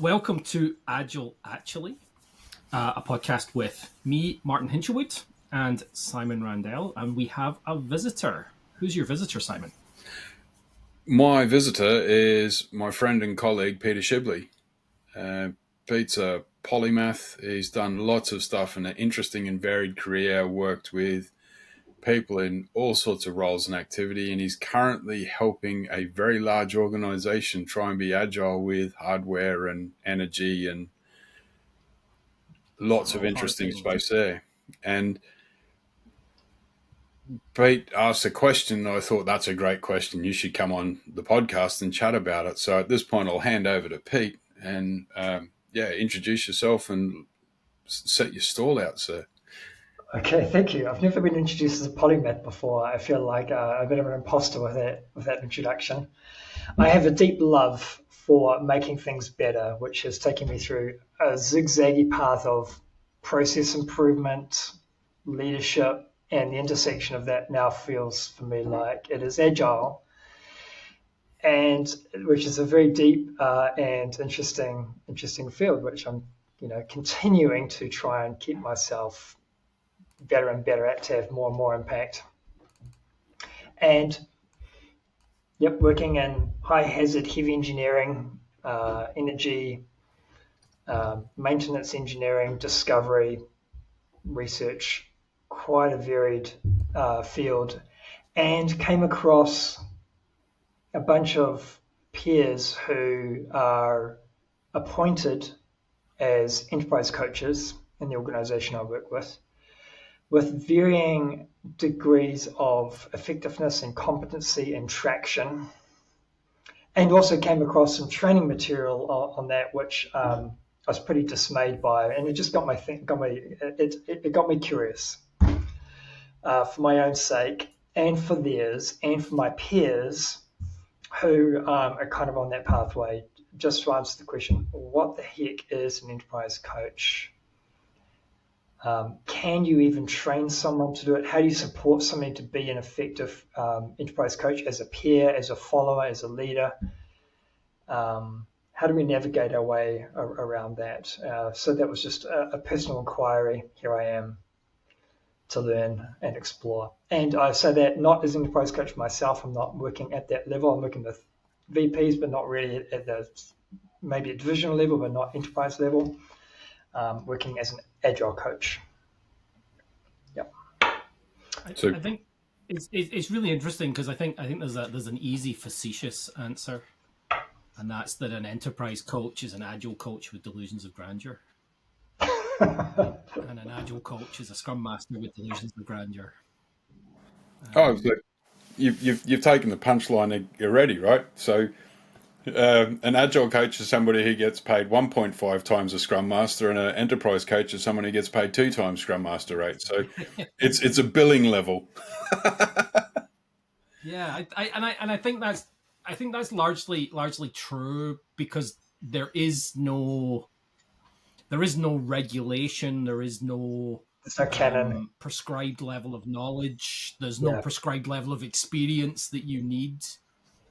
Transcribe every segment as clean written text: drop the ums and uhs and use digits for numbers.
Welcome to Agile Actually, a podcast with me, Martin Hinchelwood, and Simon Randell, and we have a visitor. Who's your visitor, Simon? My visitor is my friend and colleague, Peter Shibley. Pete's a polymath. He's done lots of stuff in an interesting and varied career, worked with people in all sorts of roles and activity, and he's currently helping a very large organization try and be agile with hardware and energy and lots of interesting space there. And Pete asked a question. I thought that's a great question. You should come on the podcast and chat about it. So at this point, I'll hand over to Pete and introduce yourself and set your stall out, sir. Okay, thank you. I've never been introduced as a polymath before. I feel like a bit of an imposter with that introduction. I have a deep love for making things better, which has taken me through a zigzaggy path of process improvement, leadership, and the intersection of that now feels for me like it is agile, and which is a very deep and interesting field, which I'm continuing to try and keep myself better and better at to have more and more impact. And working in high hazard, heavy engineering, energy, maintenance engineering, discovery, research, quite a varied field, and came across a bunch of peers who are appointed as enterprise coaches in the organization I work with varying degrees of effectiveness and competency and traction, and also came across some training material on that, which I was pretty dismayed by, and it just got me curious for my own sake, and for theirs, and for my peers who are kind of on that pathway. Just to answer the question, what the heck is an enterprise coach? Can you even train someone to do it? How do you support somebody to be an effective enterprise coach as a peer, as a follower, as a leader? How do we navigate our way around that? So that was just a personal inquiry. Here I am to learn and explore. And I say that not as an enterprise coach myself. I'm not working at that level. I'm working with VPs, but not really at the maybe at divisional level, but not enterprise level. Working as an agile coach. I think it's really interesting because I think there's an easy facetious answer, and that's that an enterprise coach is an agile coach with delusions of grandeur, and an agile coach is a scrum master with delusions of grandeur. You've taken the punchline already, right? So. An agile coach is somebody who gets paid 1.5 times a scrum master, and an enterprise coach is someone who gets paid 2 times scrum master rate. So it's a billing level. Yeah, I think that's largely true, because there is no regulation, there is no canon. Prescribed level of knowledge. There's no prescribed level of experience that you need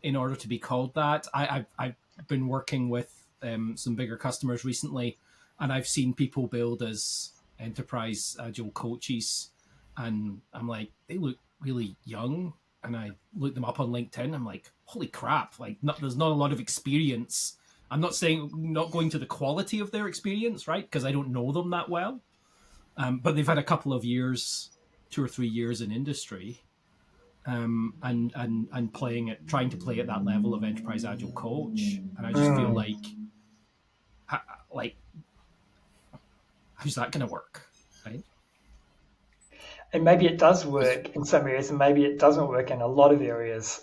in order to be called that. I've been working with some bigger customers recently, and I've seen people build as enterprise agile coaches, and I'm like, they look really young. And I look them up on LinkedIn. I'm like, holy crap! Like, there's not a lot of experience. I'm not saying not going to the quality of their experience, right? Because I don't know them that well. But they've had a couple of years, 2 or 3 years in industry. And trying to play at that level of enterprise agile coach, and I just feel like how's that going to work, right? And maybe it does work in some areas, and maybe it doesn't work in a lot of areas.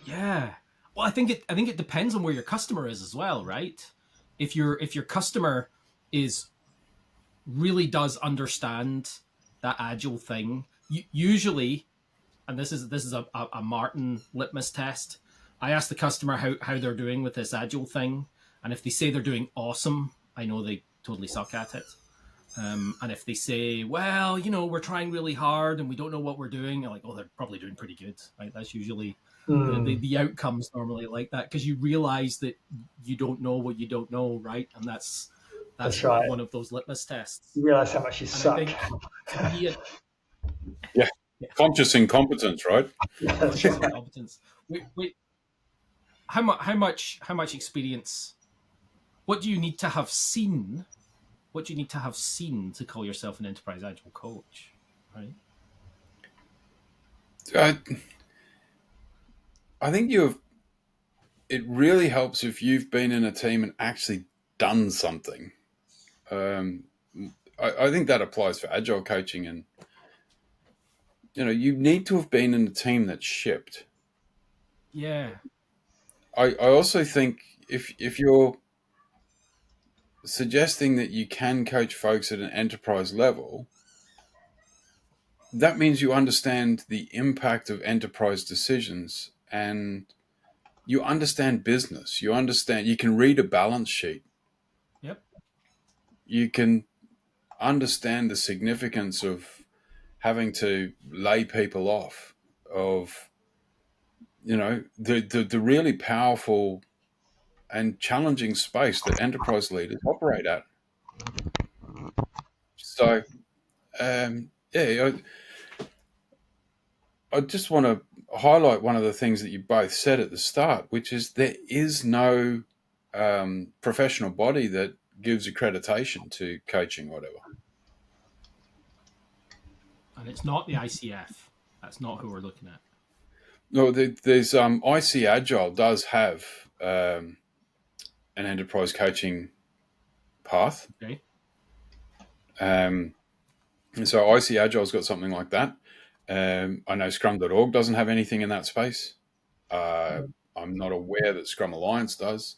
Yeah, well, I think it depends on where your customer is as well, right? If your customer really does understand that agile thing, usually. And this is a Martin litmus test. I ask the customer how they're doing with this agile thing, and if they say they're doing awesome, I know they totally suck at it. And if they say, well, we're trying really hard and we don't know what we're doing, I'm like, oh, they're probably doing pretty good, right? That's usually The outcome's normally like that, because you realize that you don't know what you don't know, right? And that's right. one of those litmus tests. You realize how much you suck. I think, to me, Yeah. Conscious incompetence, right? Yeah, that's conscious right. incompetence. Wait, how much experience? What do you need to have seen? What do you need to have seen to call yourself an Enterprise Agile coach? Right. I think it really helps if you've been in a team and actually done something. I think that applies for agile coaching, and you need to have been in a team that shipped. Yeah. I also think if you're suggesting that you can coach folks at an enterprise level, that means you understand the impact of enterprise decisions, and you understand business. You can read a balance sheet. Yep. You can understand the significance of having to lay people off, of the really powerful and challenging space that enterprise leaders operate at. So, yeah, I just want to highlight one of the things that you both said at the start, which is there is no professional body that gives accreditation to coaching, whatever. And it's not the ICF. That's not who we're looking at. No, there's IC Agile does have an enterprise coaching path. Okay. And so IC Agile's got something like that. I know Scrum.org doesn't have anything in that space. I'm not aware that Scrum Alliance does.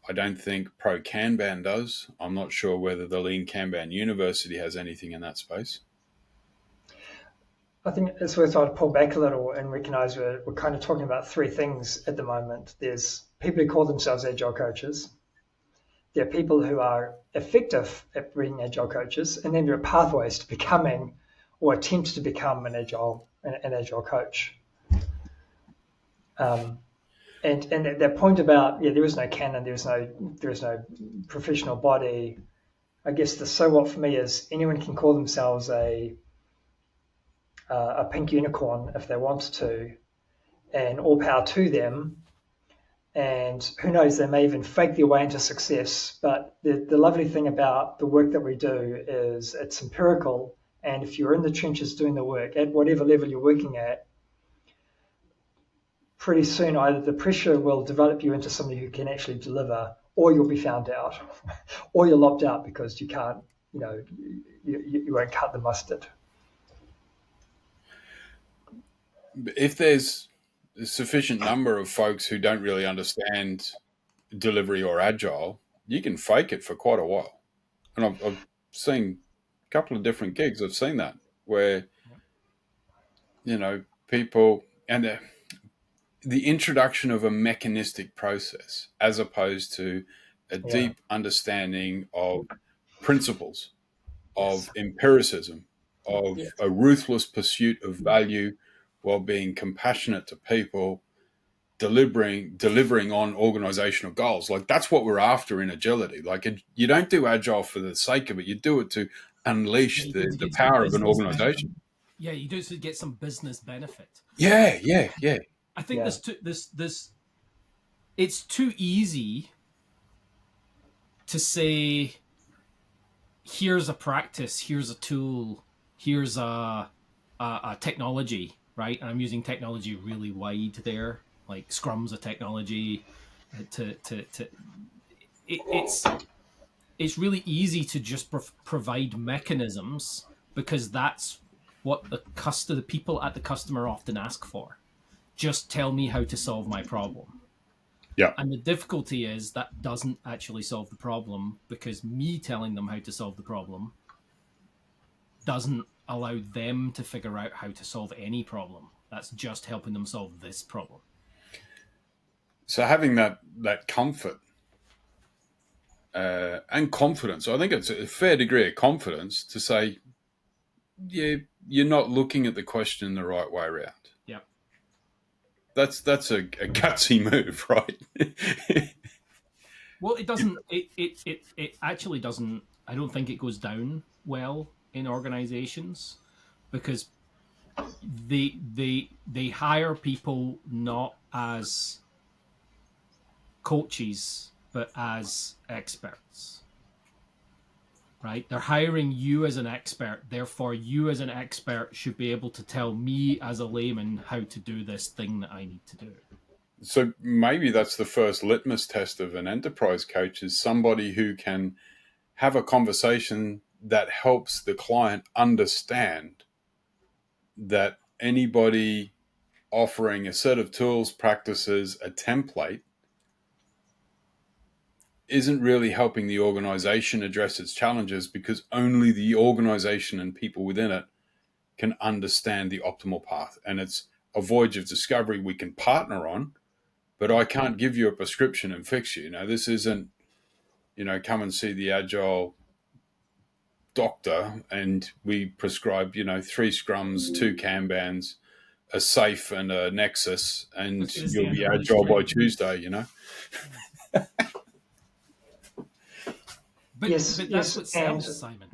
I don't think Pro Kanban does. I'm not sure whether the Lean Kanban University has anything in that space. I think it's worth to pull back a little and recognize we're kind of talking about three things at the moment. There's people who call themselves agile coaches. There are people who are effective at being agile coaches, and then there are pathways to becoming or attempt to become an agile coach. And at that point about there is no canon, there is no professional body. I guess the so what for me is anyone can call themselves a pink unicorn if they want to, and all power to them. And who knows, they may even fake their way into success. But the lovely thing about the work that we do is it's empirical. And if you're in the trenches doing the work at whatever level you're working at, pretty soon either the pressure will develop you into somebody who can actually deliver, or you'll be found out, or you're lopped out because you can't, you won't cut the mustard. If there's a sufficient number of folks who don't really understand delivery or agile, you can fake it for quite a while. And I've seen a couple of different gigs. I've seen that where, people, and the introduction of a mechanistic process as opposed to a deep understanding of principles, of empiricism, of a ruthless pursuit of value while being compassionate to people, delivering on organizational goals. Like that's what we're after in agility. Like you don't do agile for the sake of it. You do it to unleash the power of an organization. Yeah, you do it to get some business benefit. Yeah. I think this it's too easy to say, here's a practice, here's a tool, here's a technology, right? And I'm using technology really wide there. Like Scrum's a technology. It's really easy to just provide mechanisms because that's what the people at the customer often ask for. Just tell me how to solve my problem. Yeah. And the difficulty is that doesn't actually solve the problem, because me telling them how to solve the problem doesn't allow them to figure out how to solve any problem. That's just helping them solve this problem. So having that comfort and confidence, I think it's a fair degree of confidence to say, yeah, you're not looking at the question the right way around. Yeah. that's a gutsy move, right? Well, it doesn't. It actually doesn't. I don't think it goes down well in organizations because they hire people not as coaches but as experts, right? They're hiring you as an expert, therefore you as an expert should be able to tell me as a layman how to do this thing that I need to do. So maybe that's the first litmus test of an enterprise coach, is somebody who can have a conversation that helps the client understand that anybody offering a set of tools, practices, a template isn't really helping the organization address its challenges, because only the organization and people within it can understand the optimal path. And it's a voyage of discovery we can partner on, but I can't give you a prescription and fix you. Now, this isn't, come and see the Agile doctor and we prescribe, 3 scrums, 2 Kanbans, a safe and a Nexus, and you'll be Agile by Tuesday, But, yes, but yes, that's what sells, Simon.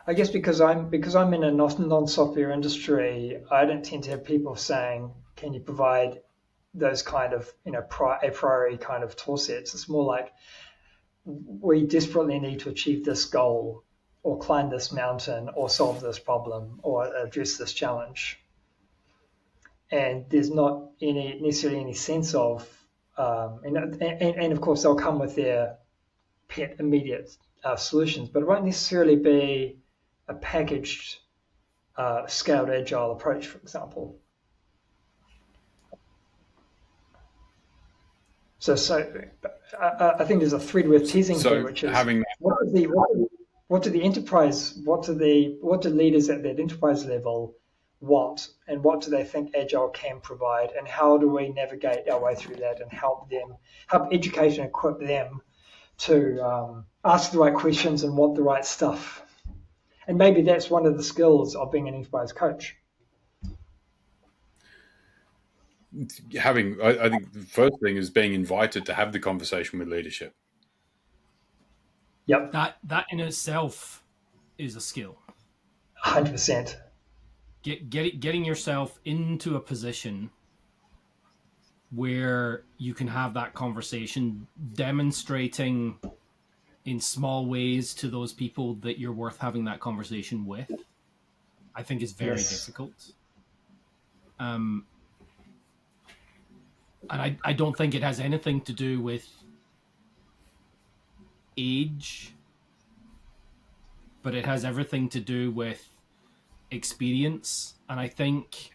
I guess because I'm in a non-software industry, I don't tend to have people saying, "Can you provide those kind of a priori kind of tool sets?" It's more like, we desperately need to achieve this goal, or climb this mountain, or solve this problem, or address this challenge. And there's not necessarily any sense of, and of course they'll come with their pet immediate solutions, but it won't necessarily be a packaged, scaled agile approach, for example. So I think there's a thread worth teasing here, which is what do leaders at that enterprise level want, and what do they think Agile can provide, and how do we navigate our way through that and help educate and equip them to ask the right questions and want the right stuff. And maybe that's one of the skills of being an enterprise coach. I think the first thing is being invited to have the conversation with leadership. Yep. That in itself is a skill. 100%. Getting yourself into a position where you can have that conversation, demonstrating in small ways to those people that you're worth having that conversation with, I think is very difficult. And I don't think it has anything to do with age, but it has everything to do with experience. And I think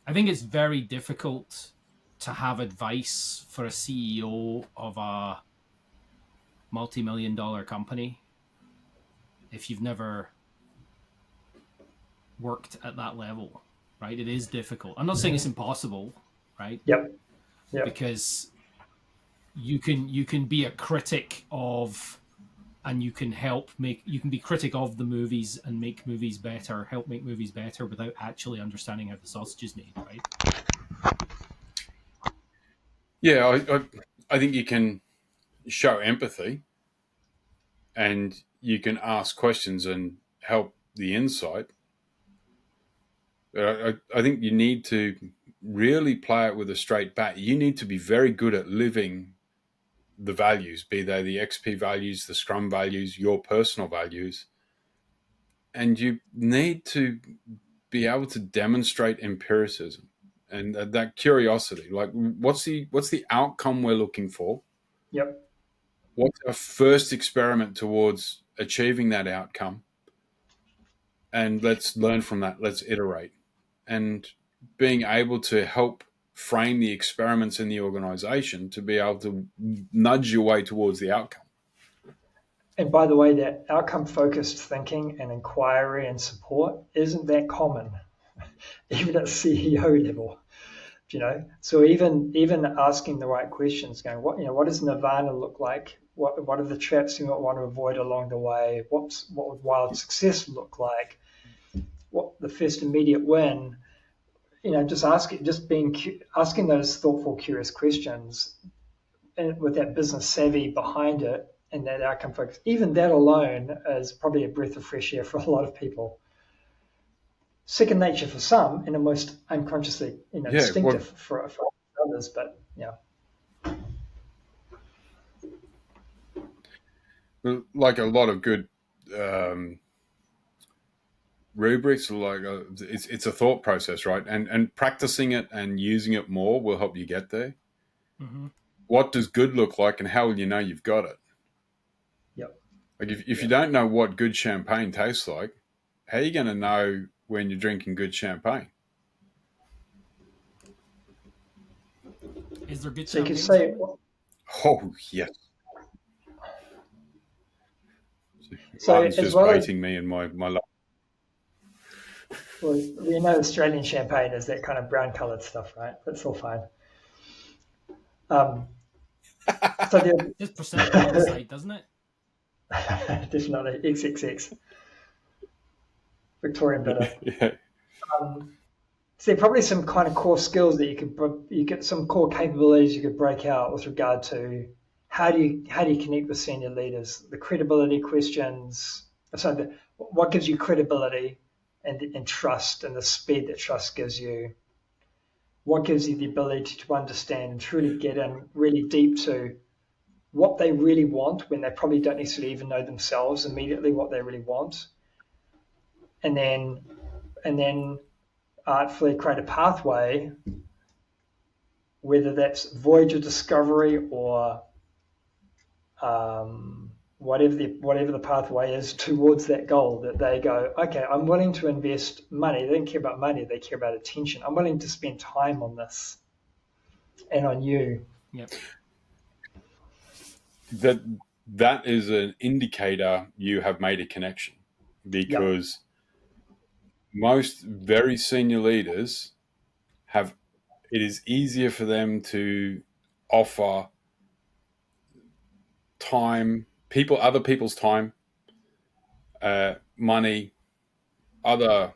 it's very difficult to have advice for a CEO of a multi-million-dollar company if you've never worked at that level, right? It is difficult. I'm not saying it's impossible, right? Yep. Because you can be a critic of, and you can be critic of the movies and make movies better, help make movies better without actually understanding how the sausage is made, right? Yeah, I think you can show empathy and you can ask questions and help the insight. I think you need to really play it with a straight bat. You need to be very good at living the values, be they the XP values, the Scrum values, your personal values. And you need to be able to demonstrate empiricism and that curiosity. Like, what's the outcome we're looking for? Yep. What's our first experiment towards achieving that outcome? And let's learn from that. Let's iterate. And being able to help frame the experiments in the organization to be able to nudge your way towards the outcome. And by the way, that outcome-focused thinking and inquiry and support isn't that common, even at CEO level. So even asking the right questions, going, what does nirvana look like? What are the traps you want to avoid along the way? What would wild success look like? what the first immediate win, just asking those thoughtful, curious questions, and with that business savvy behind it and that outcome focus, even that alone is probably a breath of fresh air for a lot of people. Second nature for some, and almost unconsciously, instinctive for others. But yeah. Like a lot of good rubrics, it's a thought process, right? And practicing it and using it more will help you get there. Mm-hmm. What does good look like, and how will you know you've got it? Yep. Like if you don't know what good champagne tastes like, how are you going to know when you're drinking good champagne? Is there good so champagne? You could say, oh yes. So Martin's as just well baiting me in my life. Well, we know Australian champagne is that kind of brown coloured stuff, right? That's all fine. So Just perception on the side, doesn't it? definitely XXX Victorian bitter. Yeah. So there are probably some kind of core skills that you get some core capabilities you could break out with regard to how do you connect with senior leaders, the credibility questions. So what gives you credibility and trust, and the speed that trust gives you? What gives you the ability to understand and truly get in really deep to what they really want when they probably don't necessarily even know themselves immediately what they really want, and then artfully create a pathway, whether that's Voyager discovery or whatever the pathway is towards that goal, that they go, okay, I'm willing to invest money. They don't care about money, they care about attention. I'm willing to spend time on this and on you. Yep. That is an indicator you have made a connection, because most very senior leaders it is easier for them to offer time, other people's time, money, other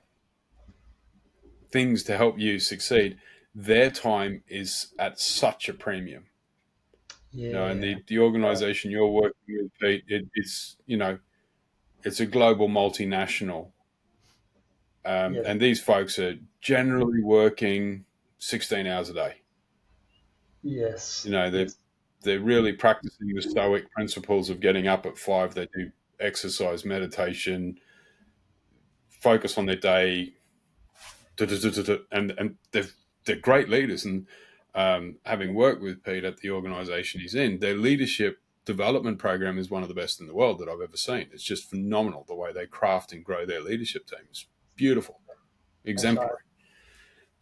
things to help you succeed. Their time is at such a premium. Yeah. And the organization you're working with, Pete, it's a global multinational. And these folks are generally working 16 hours a day. Yes. They're really practicing the Stoic principles of getting up at 5. They do exercise, meditation, focus on their day, and they're great leaders. And having worked with Pete at the organization he's in, their leadership development program is one of the best in the world that I've ever seen. It's just phenomenal the way they craft and grow their leadership teams. Beautiful, exemplary.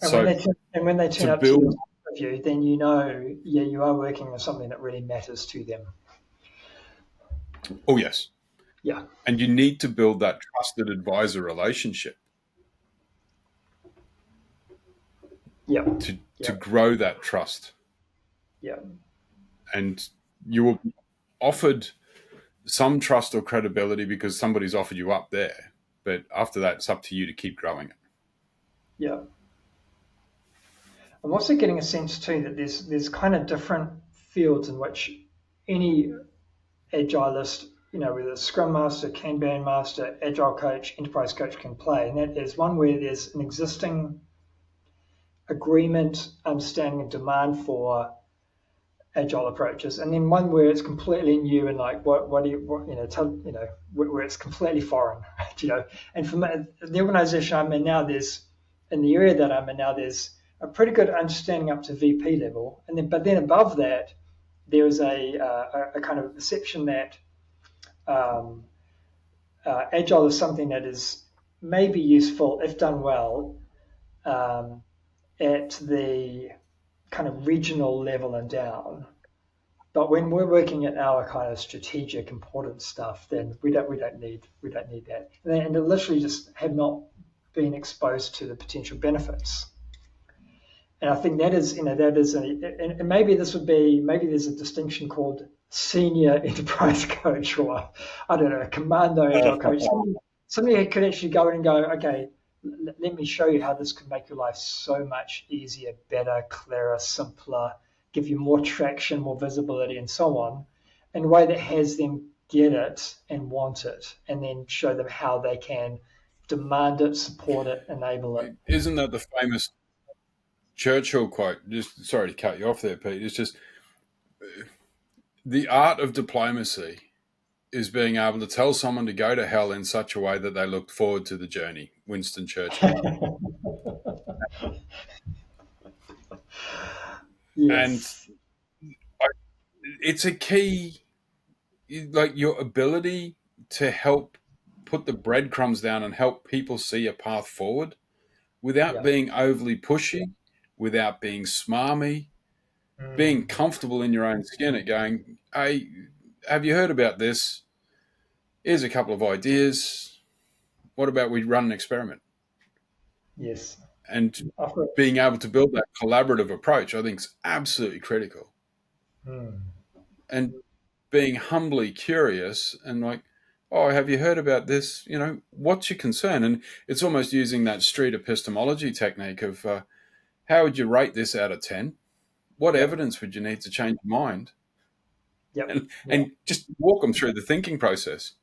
Right. And when they turn up to you, then you are working on something that really matters to them. Oh yes. Yeah. And you need to build that trusted advisor relationship. Yeah. To grow that trust. Yeah. And you will be offered some trust or credibility because somebody's offered you up there. But after that, it's up to you to keep growing it. Yeah. I'm also getting a sense too that there's kind of different fields in which any agilist, whether it's Scrum Master, Kanban Master, Agile Coach, Enterprise Coach can play. And that is one where there's an existing agreement, understanding, and demand for agile approaches, and then one where it's completely new and like where it's completely foreign, And for the organization I'm in now, there's a pretty good understanding up to VP level, but then above that, there is a kind of perception that agile is something that is maybe useful if done well at the kind of regional level and down. But when we're working at our kind of strategic important stuff, then we don't need that. And they literally just have not been exposed to the potential benefits. And I think and maybe there's a distinction called senior enterprise coach, or I don't know, a commando agile coach. Somebody who could actually go in and go, okay, let me show you how this could make your life so much easier, better, clearer, simpler, give you more traction, more visibility, and so on, in a way that has them get it and want it, and then show them how they can demand it, support it, enable it. Isn't that the famous Churchill quote? Just sorry to cut you off there, Pete. It's just the art of diplomacy is being able to tell someone to go to hell in such a way that they look forward to the journey. Winston Churchill. And Yes. it's a key, like your ability to help put the breadcrumbs down and help people see a path forward without Yeah. being overly pushy, without being smarmy, being comfortable in your own skin at going, hey, have you heard about this? Here's a couple of ideas. What about we run an experiment? Yes. And being able to build that collaborative approach, I think, is absolutely critical. And being humbly curious and like, oh, have you heard about this? You know, what's your concern? And it's almost using that street epistemology technique of how would you rate this out of 10? What evidence would you need to change your mind? And just walk them through the thinking process.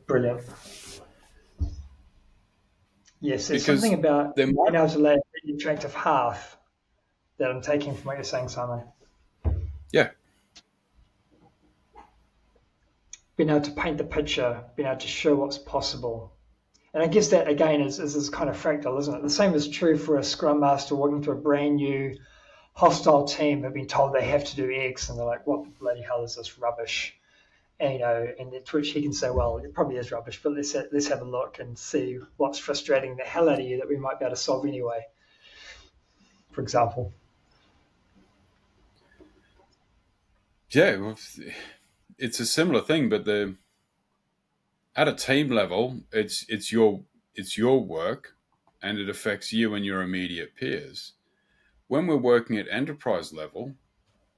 Brilliant. Yes, there's Because something about there being might able to lay the attractive half that I'm taking from what you're saying, Simon. Yeah. Being able to paint the picture, being able to show what's possible. And I guess that, again, is this kind of fractal, isn't it? The same is true for a Scrum Master walking to a brand new hostile team who've been told they have to do X, and they're like, what the bloody hell is this rubbish? And, and to which he can say, well, it probably is rubbish, but let's have a look and see what's frustrating the hell out of you that we might be able to solve anyway, for example. Yeah, it's a similar thing, but at a team level, it's your work, and it affects you and your immediate peers. When we're working at enterprise level,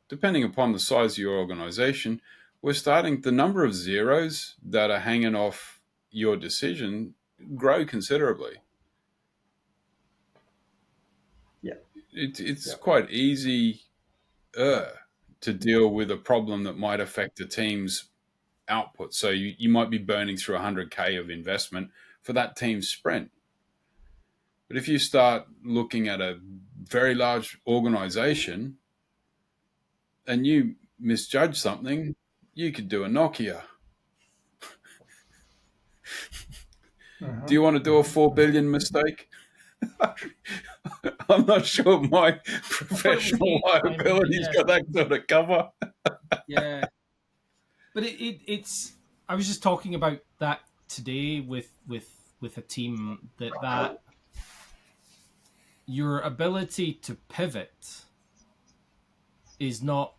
depending upon the size of your organization, we're starting the number of zeros that are hanging off your decision grow considerably. Yeah, it's quite easy to deal with a problem that might affect the team's output. So you might be burning through 100K of investment for that team's sprint. But if you start looking at a very large organization and you misjudge something, you could do a Nokia. Do you want to do a 4 billion mistake? I'm not sure my professional liability's got that sort of cover. Yeah. But it's I was just talking about that today with a team that your ability to pivot is not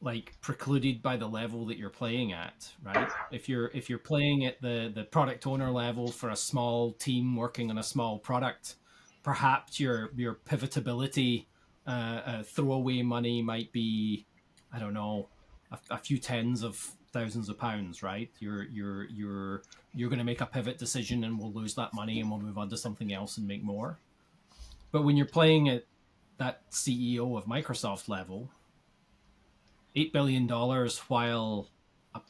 like precluded by the level that you're playing at, right? If you're playing at the product owner level for a small team working on a small product, perhaps your pivotability, throwaway money might be, I don't know, a few tens of thousands of pounds, right? You're going to make a pivot decision and we'll lose that money and we'll move on to something else and make more. But when you're playing at that CEO of Microsoft level, $8 billion, while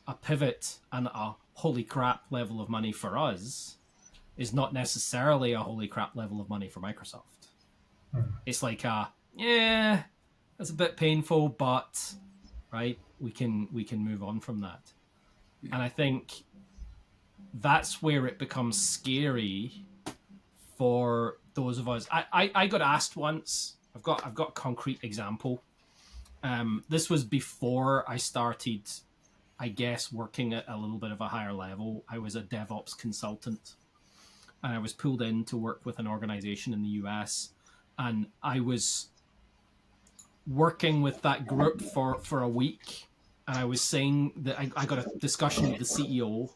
a pivot and a holy crap level of money for us is not necessarily a holy crap level of money for Microsoft. It's like that's a bit painful, but right, we can move on from that. And I think that's where it becomes scary for those of us. I got asked once. I've got a concrete example. This was before I started, I guess, working at a little bit of a higher level. I was a DevOps consultant, and I was pulled in to work with an organization in the US, and I was working with that group for a week, and I was saying that I got a discussion with the CEO,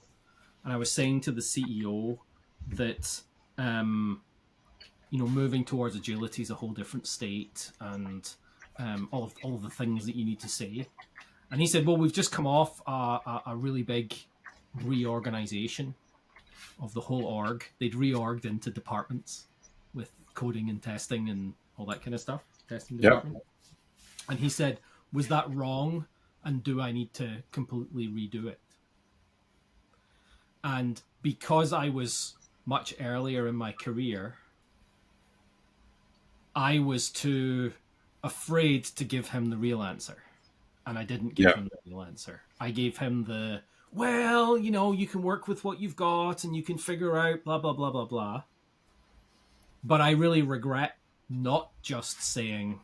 and I was saying to the CEO that moving towards agility is a whole different state, and all of the things that you need to say. And he said, well, we've just come off a really big reorganization of the whole org. They'd reorged into departments with coding and testing and all that kind of stuff, testing department. And he said, was that wrong? And do I need to completely redo it? And because I was much earlier in my career, I was too afraid to give him the real answer. And I didn't give him the real answer. I gave him the, well, you know, you can work with what you've got and you can figure out blah, blah, blah, blah, blah. But I really regret not just saying,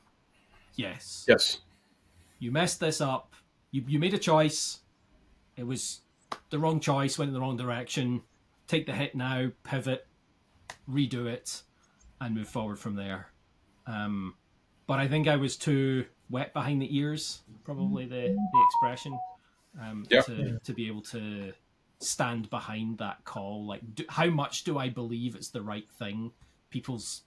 yes. You messed this up. You made a choice. It was the wrong choice, went in the wrong direction. Take the hit now, pivot, redo it, and move forward from there. But I think I was too wet behind the ears, probably the expression, to be able to stand behind that call. Like, how much do I believe it's the right thing? People's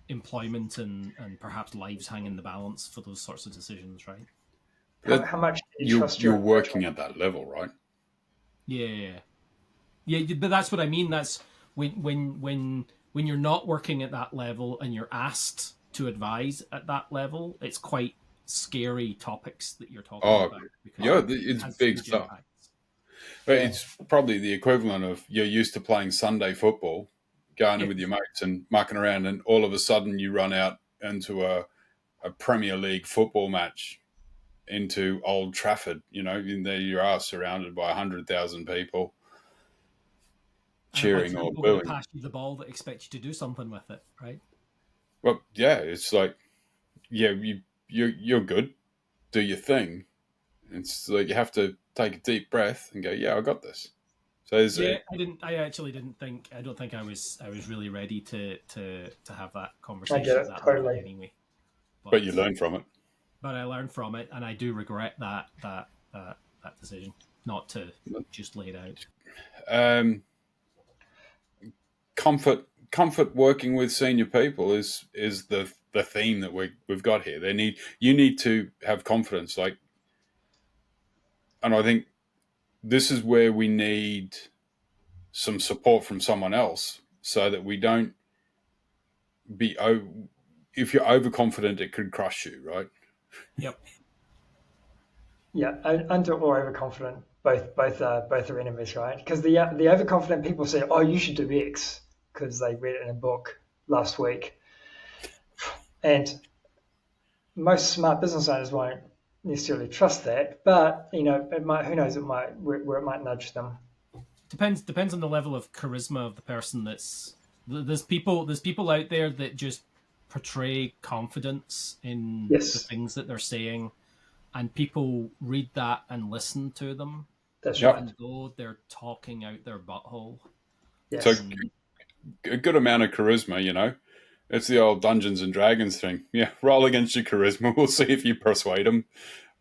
employment and perhaps lives hang in the balance for those sorts of decisions, right? How much do you trust you're working at that level, right? Yeah, but that's what I mean. That's when you're not working at that level and you're asked to advise at that level, it's quite scary topics that you're talking about. Yeah, it's big stuff. Impacts. But it's probably the equivalent of you're used to playing Sunday football, going in with your mates and mucking around, and all of a sudden you run out into a Premier League football match into Old Trafford. You know, and there you are surrounded by 100,000 people cheering or booing. Pass you the ball that expect you to do something with it, right? Well, yeah, it's like, you're good, do your thing. It's like you have to take a deep breath and go, yeah, I got this. So I actually didn't think. I don't think I was really ready to have that conversation. I get it, totally. Anyway, but you learn from it. But I learned from it, and I do regret that decision not to just lay it out. Comfort working with senior people is the theme that we've got here. You need to have confidence, and I think this is where we need some support from someone else, so that we don't be if you're overconfident, it could crush you, right? Yep. Yeah, under or overconfident, both are enemies, right? Because the overconfident people say, "Oh, you should do X," because they read it in a book last week, and most smart business owners won't necessarily trust that. But you know, it might. Who knows? It might where it might nudge them. Depends on the level of charisma of the person. There's people out there that just portray confidence in the things that they're saying, and people read that and listen to them. That's right. Even though they're talking out their butthole. Yes. So a good amount of charisma, you know. It's the old Dungeons and Dragons thing. Yeah, roll against your charisma. We'll see if you persuade them.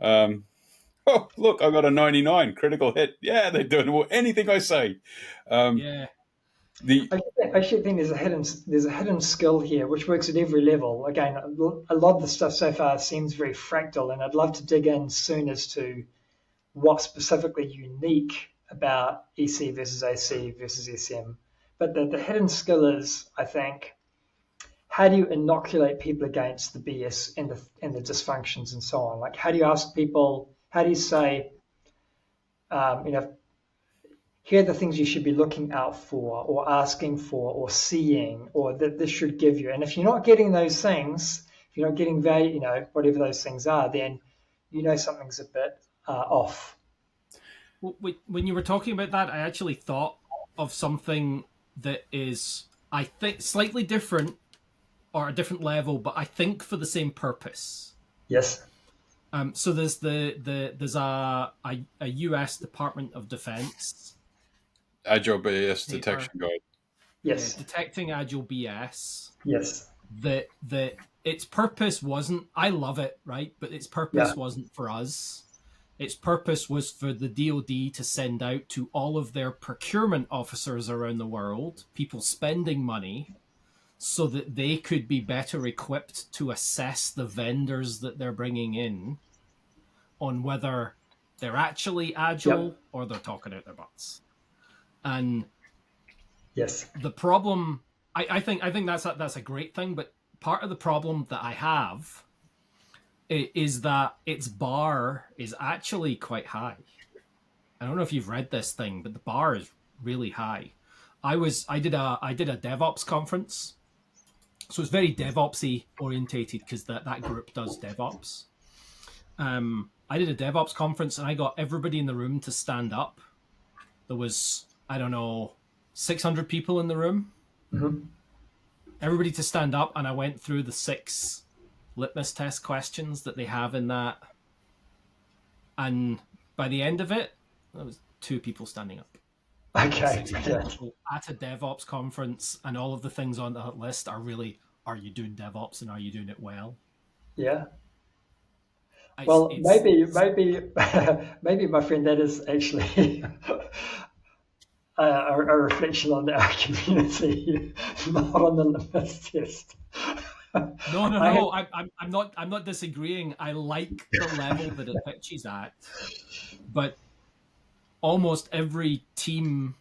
Oh, look, I got a 99 critical hit. Yeah, they're doing anything I say. I actually think there's a hidden skill here which works at every level. Again, a lot of the stuff so far seems very fractal, and I'd love to dig in soon as to what's specifically unique about EC versus AC versus SM. But the hidden skill is, I think, how do you inoculate people against the BS and the dysfunctions and so on? Like, how do you ask people? How do you say, here are the things you should be looking out for, or asking for, or seeing, or that this should give you. And if you're not getting those things, if you're not getting value, whatever those things are, then something's a bit off. When you were talking about that, I actually thought of something that is, I think, slightly different or a different level, but I think for the same purpose. Yes. So there's there's a US Department of Defense Agile BS detection guide. Yes. Detecting Agile BS. Yes. That its purpose wasn't, I love it, right? But its purpose wasn't for us. Its purpose was for the DoD to send out to all of their procurement officers around the world, people spending money, so that they could be better equipped to assess the vendors that they're bringing in on whether they're actually agile or they're talking out their butts. And yes, the problem, I think that's a great thing, but part of the problem that I have is that its bar is actually quite high. I don't know if you've read this thing, but the bar is really high. I did a DevOps conference, so it's very DevOpsy orientated because that group does DevOps. I did a DevOps conference and I got everybody in the room to stand up. There was, I don't know, 600 people in the room. Mm-hmm. Everybody to stand up, and I went through the 6 litmus test questions that they have in that. And by the end of it, there was 2 people standing up. Okay. People at a DevOps conference, and all of the things on that list are really, are you doing DevOps and are you doing it well? Yeah. Well, maybe, maybe, my friend, that is actually a reflection on our community, not on the litmus test. No. I'm not disagreeing. I like the level that it pitches at, but almost every team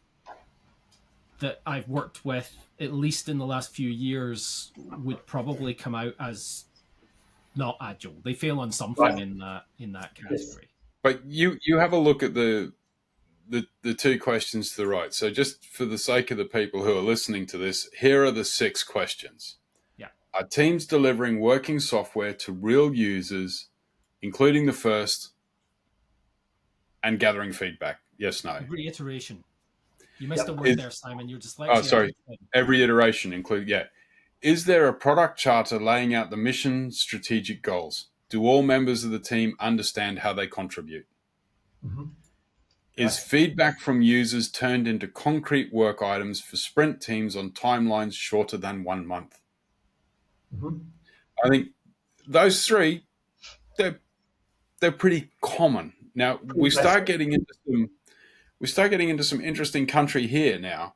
that I've worked with, at least in the last few years, would probably come out as not agile. They fail on something in that category. Yes. But you have a look at the 2 questions to the right. So just for the sake of the people who are listening to this, here are the 6 questions. Yeah. Are teams delivering working software to real users, including the first, and gathering feedback? Yes, no. Every iteration. You missed a word there, Simon. You're dyslexic. Oh, sorry. Every iteration include, yeah. Is there a product charter laying out the mission strategic goals? Do all members of the team understand how they contribute? Mm-hmm. Is feedback from users turned into concrete work items for sprint teams on timelines shorter than 1 month? Mm-hmm. I think those 3, they're pretty common. Now we start getting into some interesting country here now.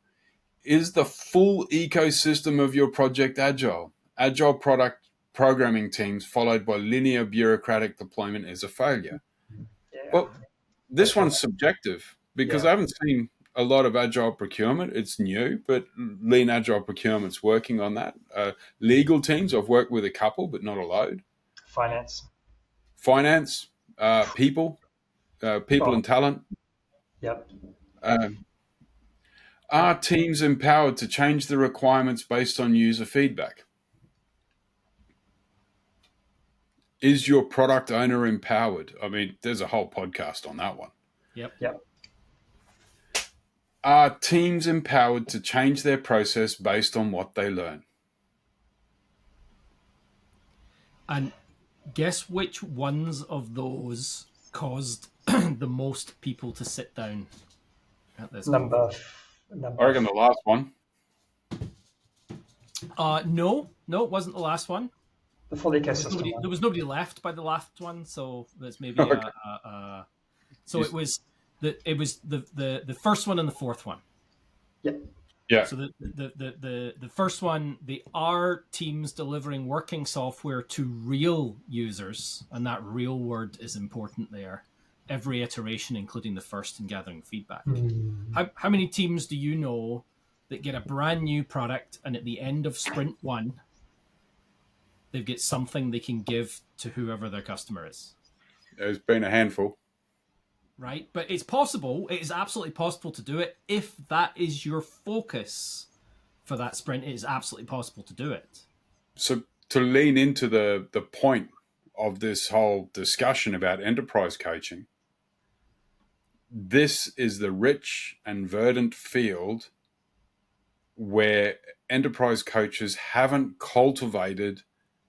Is the full ecosystem of your project agile? Agile product programming teams followed by linear bureaucratic deployment is a failure. Yeah. Well, this one's subjective because I haven't seen a lot of agile procurement. It's new, but lean agile procurement's working on that. Legal teams, I've worked with a couple, but not a load. Finance, people and talent. Yep. Are teams empowered to change the requirements based on user feedback? Is your product owner empowered? I mean, there's a whole podcast on that one. Yep. Are teams empowered to change their process based on what they learn? And guess which ones of those caused the most people to sit down at this number. I reckon the last one. No, it wasn't the last one. The full ecosystem. There was nobody left by the last one, so there's maybe so it was the first one and the fourth one. Yep. Yeah. So the first one, the are teams delivering working software to real users, and that real word is important there. Every iteration, including the first, and gathering feedback. How many teams do you know that get a brand new product and at the end of sprint 1, they've got something they can give to whoever their customer is? There's been a handful. Right? But it's possible. It is absolutely possible to do it. If that is your focus for that sprint, it is absolutely possible to do it. So to lean into the point of this whole discussion about enterprise coaching, this is the rich and verdant field where enterprise coaches haven't cultivated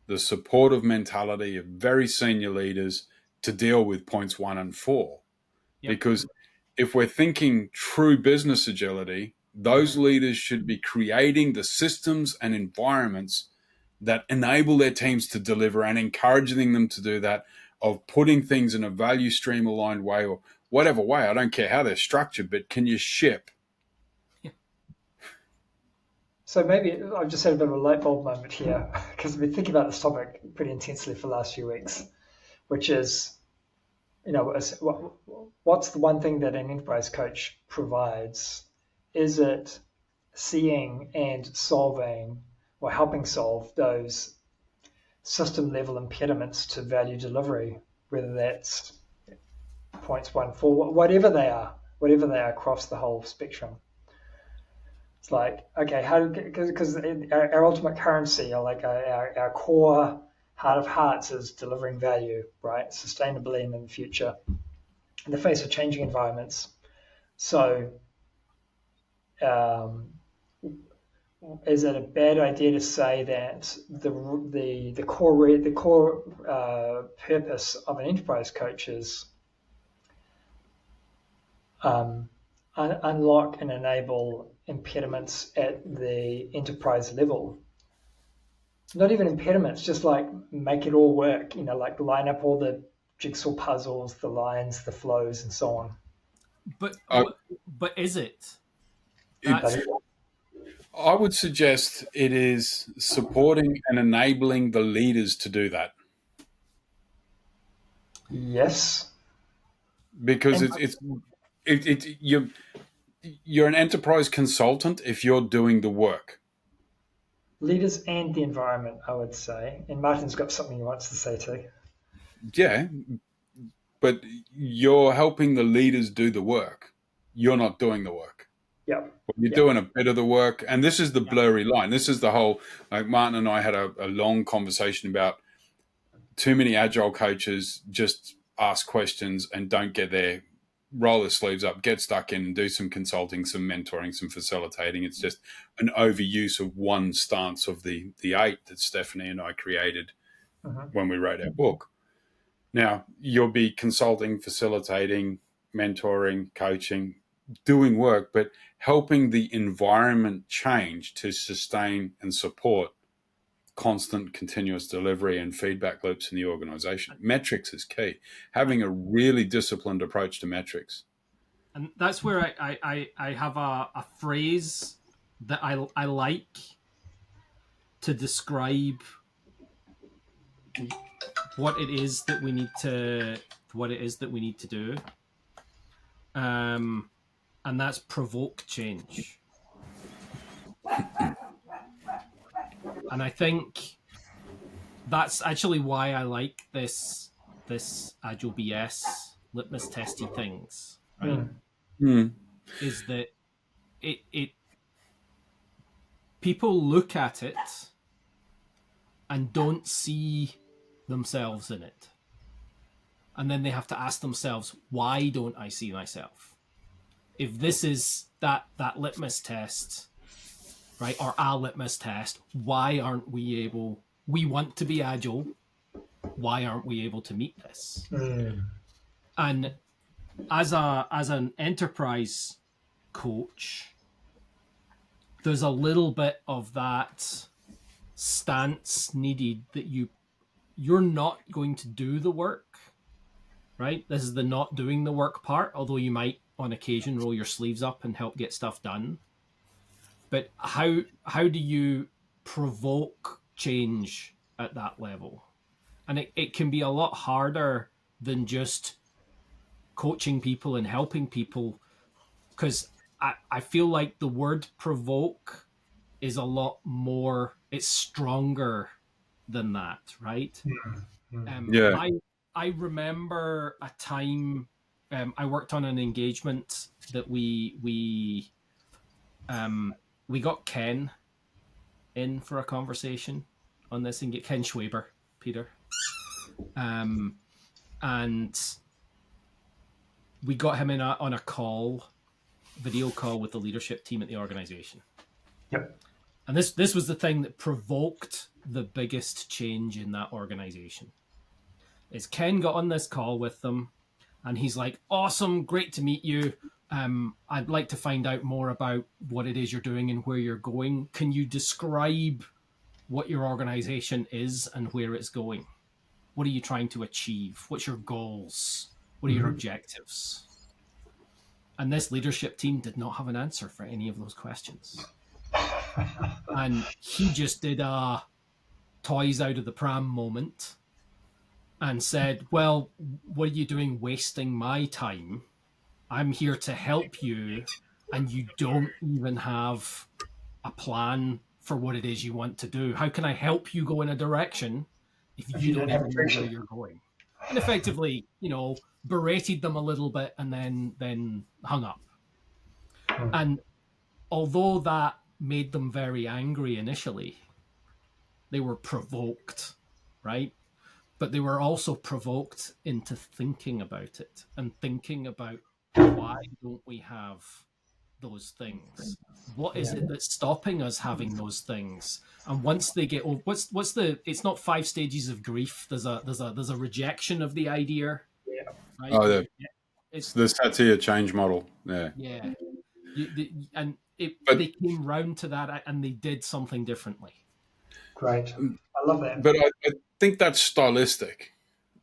the supportive mentality of very senior leaders to deal with points 1 and 4. Yep. Because if we're thinking true business agility, those leaders should be creating the systems and environments that enable their teams to deliver and encouraging them to do that, of putting things in a value stream aligned way or whatever way. I don't care how they're structured, but can you ship? Yeah. So maybe I've just had a bit of a light bulb moment here because I've been thinking about this topic pretty intensely for the last few weeks, which is what's the one thing that an enterprise coach provides? Is it seeing and solving or helping solve those system level impediments to value delivery, whether that's points 1, 4, whatever they are across the whole spectrum. It's like, okay, because our ultimate currency, or like our core heart of hearts, is delivering value, right? Sustainably and in the future, in the face of changing environments. So, is it a bad idea to say that the core purpose of an enterprise coach is unlock and enable impediments at the enterprise level? Not even impediments, just like make it all work, like line up all the jigsaw puzzles, the lines, the flows, and so on. But is it? I would suggest it is supporting and enabling the leaders to do that. Yes. Because you're an enterprise consultant if you're doing the work. Leaders and the environment, I would say. And Martin's got something he wants to say too. Yeah, but you're helping the leaders do the work. You're not doing the work. Yeah. You're doing a bit of the work. And this is the blurry line. This is the whole, like Martin and I had a long conversation about too many agile coaches just ask questions and don't get there, roll their sleeves up, get stuck in and do some consulting, some mentoring, some facilitating. It's just an overuse of one stance of the 8 that Stephanie and I created when we wrote our book. Now, you'll be consulting, facilitating, mentoring, coaching, doing work, but helping the environment change to sustain and support constant, continuous delivery and feedback loops in the organization. Metrics is key. Having a really disciplined approach to metrics. And that's where I have a phrase that I like to describe what it is that we need to do. And that's provoke change. And I think that's actually why I like this Agile BS litmus testy things, right? Is that it people look at it and don't see themselves in it. And then they have to ask themselves, why don't I see myself? If this is that litmus test, right, or a litmus test, why aren't we able, we want to be agile, why aren't we able to meet this? And as an enterprise coach, there's a little bit of that stance needed that you're not going to do the work, right? This is the not doing the work part, although you might on occasion roll your sleeves up and help get stuff done. But how do you provoke change at that level? And it can be a lot harder than just coaching people and helping people, because I feel like the word provoke is a lot more, it's stronger than that, right? I remember a time I worked on an engagement that we got Ken in for a conversation on this, and get Ken Schwaber, Peter, and we got him in on a call, video call with the leadership team at the organization. Yep. And this was the thing that provoked the biggest change in that organization. Is Ken got on this call with them, and he's like, "Awesome, great to meet you. I'd like to find out more about what it is you're doing and where you're going. Can you describe what your organization is and where it's going? What are you trying to achieve? What's your goals? What are your objectives?" And this leadership team did not have an answer for any of those questions. And he just did a toys out of the pram moment and said, well, what are you doing wasting my time? I'm here to help you, and you don't even have a plan for what it is you want to do. How can I help you go in a direction if If you you don't don't have even a know where direction. you're going? And effectively, berated them a little bit and then hung up. Hmm. And although that made them very angry initially, they were provoked, right? But they were also provoked into thinking about it and thinking about, why don't we have those things? What is Yeah. it that's stopping us having those things? And once they get over, what's the? It's not 5 stages of grief. There's a rejection of the idea, Yeah. right? Oh, You the, reject it, the Satir change model. Yeah. yeah. And But they came round to that and they did something differently. Great. I love that. I think that's stylistic.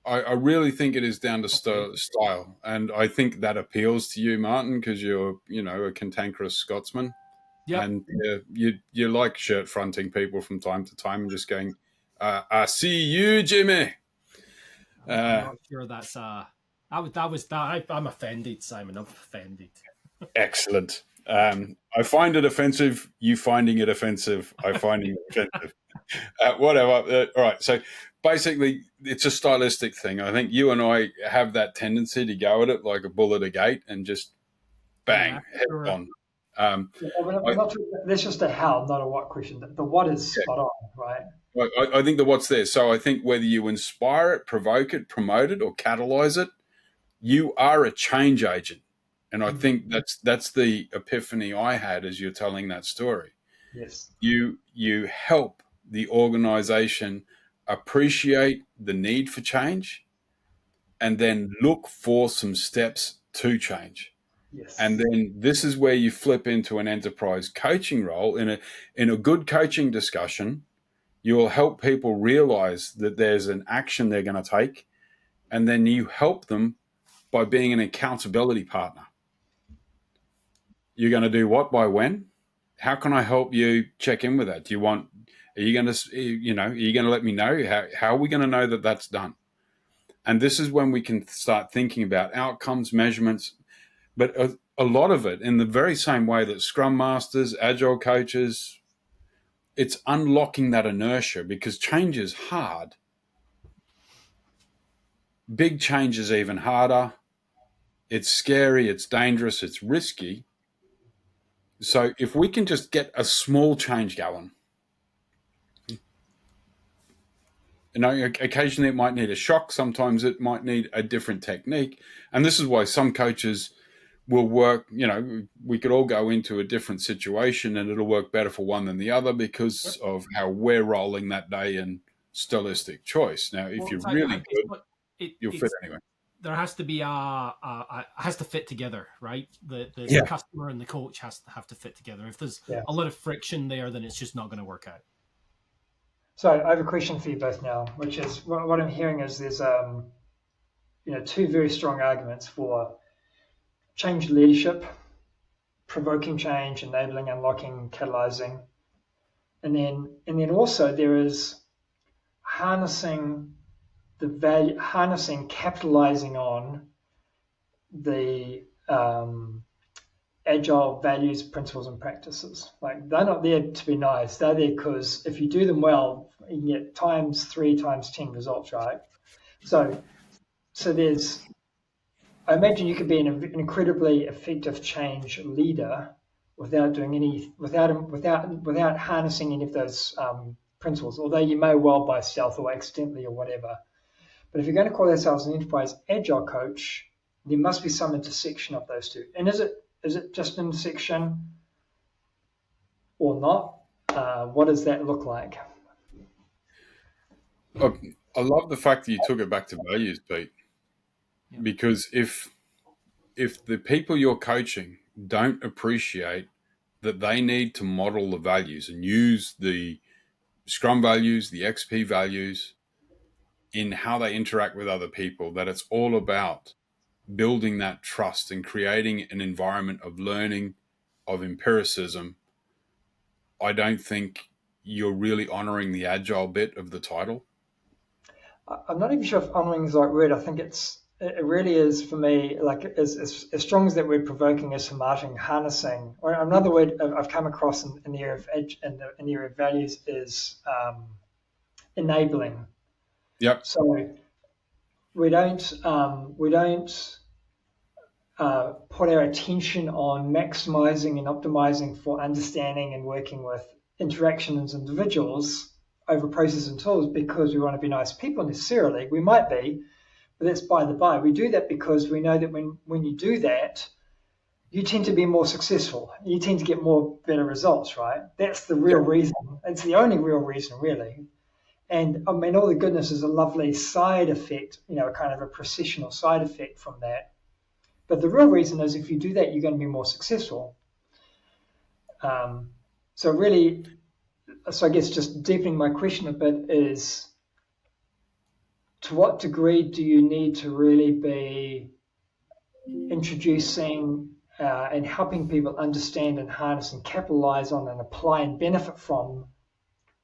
I really think it is down to Okay. style, and I think that appeals to you, Martin, because you're a cantankerous Scotsman, Yep. and you like shirt fronting people from time to time and just going, "I see you, Jimmy." I'm Uh, not sure that's I'm offended, Simon. I'm offended. Excellent. I find it offensive. You finding it offensive. I finding it offensive. Whatever. All right. So basically, it's a stylistic thing. I think you and I have that tendency to go at it like a bull at a gate and just Yeah, bang, head sure. on. Um, Yeah, I, that's just a how, not a what question. The what is spot on, right? I think the what's there. So I think whether you inspire it, provoke it, promote it, or catalyze it, you are a change agent. And I Mhm. think that's the epiphany I had as you're telling that story. Yes. You help the organization appreciate the need for change and then look for some steps to change. And Yes. then this is where you flip into an enterprise coaching role. In a good coaching discussion, you will help people realize that there's an action they're going to take, and then you help them by being an accountability partner. You're going to do what by when? How can I help you check in with that? Are you going to, are you going to let me know? How are we going to know that that's done? And this is when we can start thinking about outcomes, measurements, but a lot of it in the very same way that Scrum Masters, Agile coaches, it's unlocking that inertia because change is hard. Big change is even harder. It's scary, it's dangerous, it's risky. So if we can just get a small change going, occasionally it might need a shock, sometimes it might need a different technique. And this is why some coaches will work, we could all go into a different situation and it'll work better for one than the other because Yep. of how we're rolling that day and stylistic choice. Now, if Well, you're really it's good, not. you'll fit It's anyway. there has to be has to fit together, right? The Yeah. customer and the coach has to have to fit together. If there's Yeah. a lot of friction there, then it's just not going to work out. So I have a question for you both now, which is what I'm hearing is there's two very strong arguments for change leadership, provoking change, enabling, unlocking, catalyzing, and then also there is harnessing the value, harnessing, capitalizing on the agile values, principles, and practices. Like they're not there to be nice. They're there because if you do them well, you can get times 3, times 10 results, right? So there's. I imagine you could be an incredibly effective change leader without doing any, without harnessing any of those principles. Although you may well by stealth or accidentally or whatever. But if you're going to call ourselves an enterprise agile coach, there must be some intersection of those two. And is it just an intersection or not? What does that look like? I love the fact that you took it back to values, Pete, Yeah. because if the people you're coaching don't appreciate that they need to model the values and use the Scrum values, the XP values in how they interact with other people, that it's all about building that trust and creating an environment of learning, of empiricism, I don't think you're really honoring the agile bit of the title. I'm not even sure if honoring is the right word. I think it really is for me, like as strong as that word provoking is for marketing, harnessing. Or another word I've come across in the area of in the area of values is enabling. Yep. So we don't put our attention on maximizing and optimizing for understanding and working with interactions and individuals over processes and tools because we want to be nice people necessarily. We might be, but that's by the by. We do that because we know that when you do that, you tend to be more successful. You tend to get more better results, right? That's the real Yep. reason. It's the only real reason, really. And I mean, all the goodness is a lovely side effect, kind of a processional side effect from that. But the real reason is if you do that, you're going to be more successful. Um, so really, so I guess just deepening my question a bit is, to what degree do you need to really be introducing and helping people understand and harness and capitalize on and apply and benefit from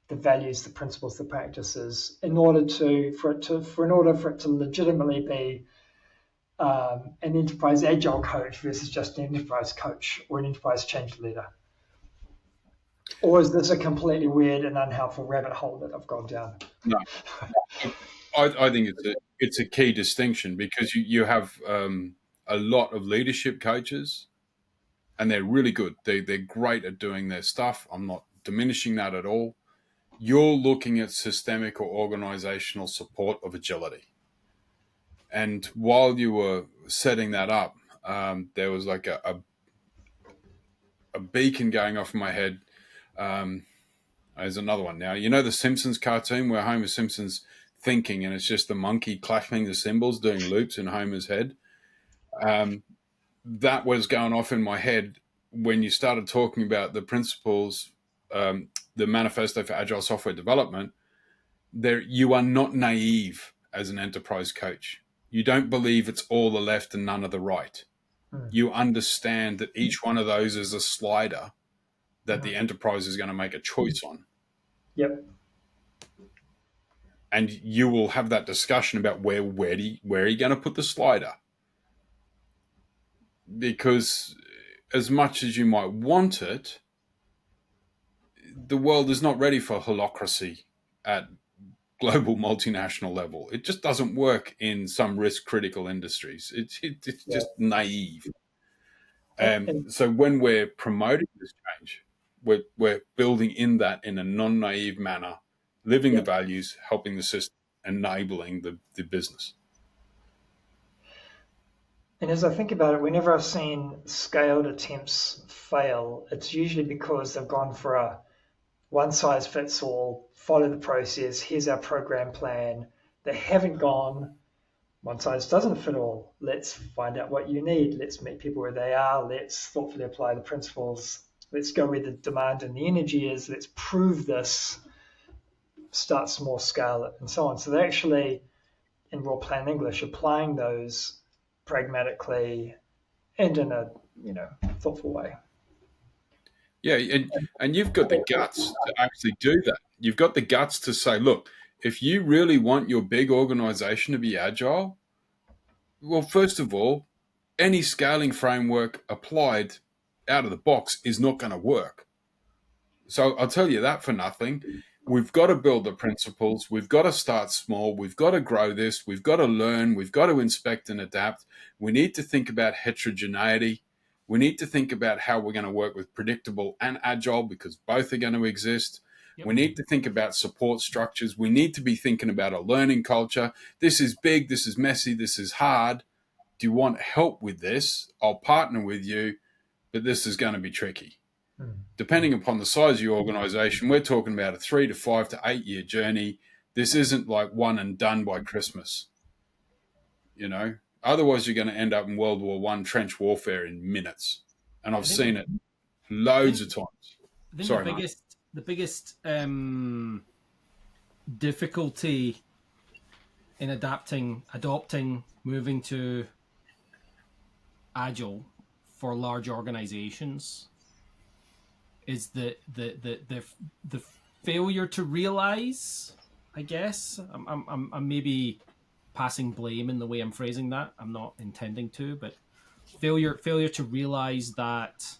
the values, the principles, the practices, in order for it to legitimately be an enterprise agile coach versus just an enterprise coach or an enterprise change leader? Or is this a completely weird and unhelpful rabbit hole that I've gone down? No, I think it's a key distinction because you have a lot of leadership coaches, and they're really good. They're great at doing their stuff. I'm not diminishing that at all. You're looking at systemic or organizational support of agility. And while you were setting that up, there was like a beacon going off in my head. There's another one now. You know the Simpsons cartoon where Homer Simpson's thinking and it's just the monkey clapping the cymbals, doing loops in Homer's head? That was going off in my head when you started talking about the principles, the manifesto for agile software development. There, you are not naive as an enterprise coach. You don't believe it's all the left and none of the right. You understand that each one of those is a slider that the enterprise is going to make a choice on. Yep. And you will have that discussion about where are you going to put the slider? Because as much as you might want it, the world is not ready for holacracy at global multinational level. It just doesn't work in some risk critical industries. It's just naive. So when we're promoting this change, we're building in that in a non-naive manner, living the values, helping the system, enabling the business. And as I think about it, whenever I've seen scaled attempts fail, it's usually because they've gone for a one size fits all, follow the process, here's our program plan. They haven't gone, one size doesn't fit all. Let's find out what you need. Let's meet people where they are. Let's thoughtfully apply the principles. Let's go where the demand and the energy is. Let's prove this, start small, scale it, and so on. So they're actually, in raw plain English, applying those pragmatically and in a thoughtful way. Yeah, and you've got the guts to actually do that. You've got the guts to say, look, if you really want your big organization to be agile, well, first of all, any scaling framework applied out of the box is not going to work. So I'll tell you that for nothing. We've got to build the principles. We've got to start small. We've got to grow this. We've got to learn. We've got to inspect and adapt. We need to think about heterogeneity. We need to think about how we're going to work with predictable and agile because both are going to exist. Yep. We need to think about support structures. We need to be thinking about a learning culture. This is big. This is messy. This is hard. Do you want help with this? I'll partner with you, but this is going to be tricky. Depending upon the size of your organization, we're talking about a 3 to 5 to 8 year journey. This isn't like one and done by Christmas. Otherwise you're going to end up in World War I trench warfare in minutes. And I've seen it loads of times. Sorry, the biggest difficulty in adopting, moving to Agile for large organizations is the failure to realize I guess. I'm maybe passing blame in the way I'm phrasing that. I'm not intending to, but failure to realize that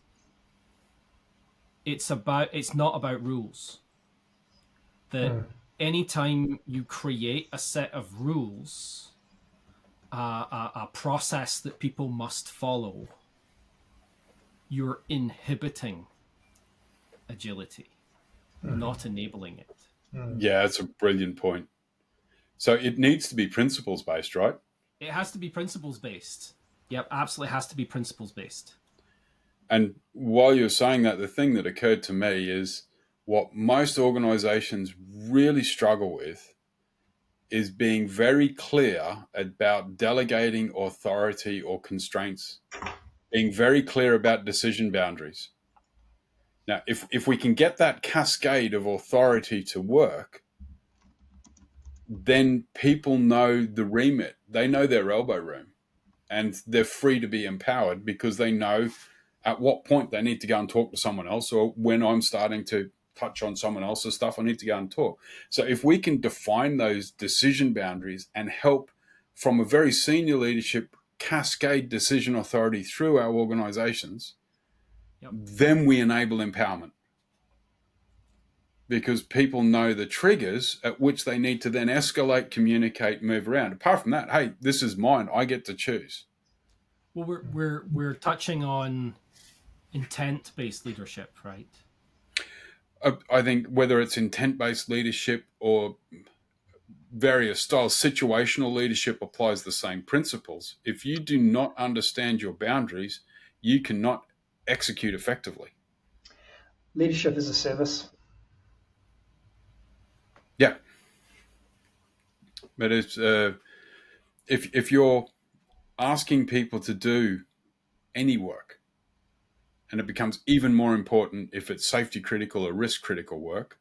it's not about rules. That anytime you create a set of rules, a process that people must follow, you're inhibiting agility, not enabling it. Yeah, that's a brilliant point. So it needs to be principles based, right? It has to be principles based. Yep, absolutely has to be principles based. And while you're saying that, the thing that occurred to me is what most organizations really struggle with is being very clear about delegating authority or constraints, being very clear about decision boundaries. Now, if we can get that cascade of authority to work, then people know the remit. They know their elbow room, and they're free to be empowered because they know at what point they need to go and talk to someone else, or when I'm starting to touch on someone else's stuff, I need to go and talk. So if we can define those decision boundaries and help from a very senior leadership cascade decision authority through our organizations, then we enable empowerment. Because people know the triggers at which they need to then escalate, communicate, move around. Apart from that, hey, this is mine. I get to choose. Well, we're touching on intent-based leadership, right? I think whether it's intent-based leadership or various styles, situational leadership applies the same principles. If you do not understand your boundaries, you cannot execute effectively. Leadership is a service. Yeah. But it's, if you're asking people to do any work, and it becomes even more important if it's safety critical or risk critical work,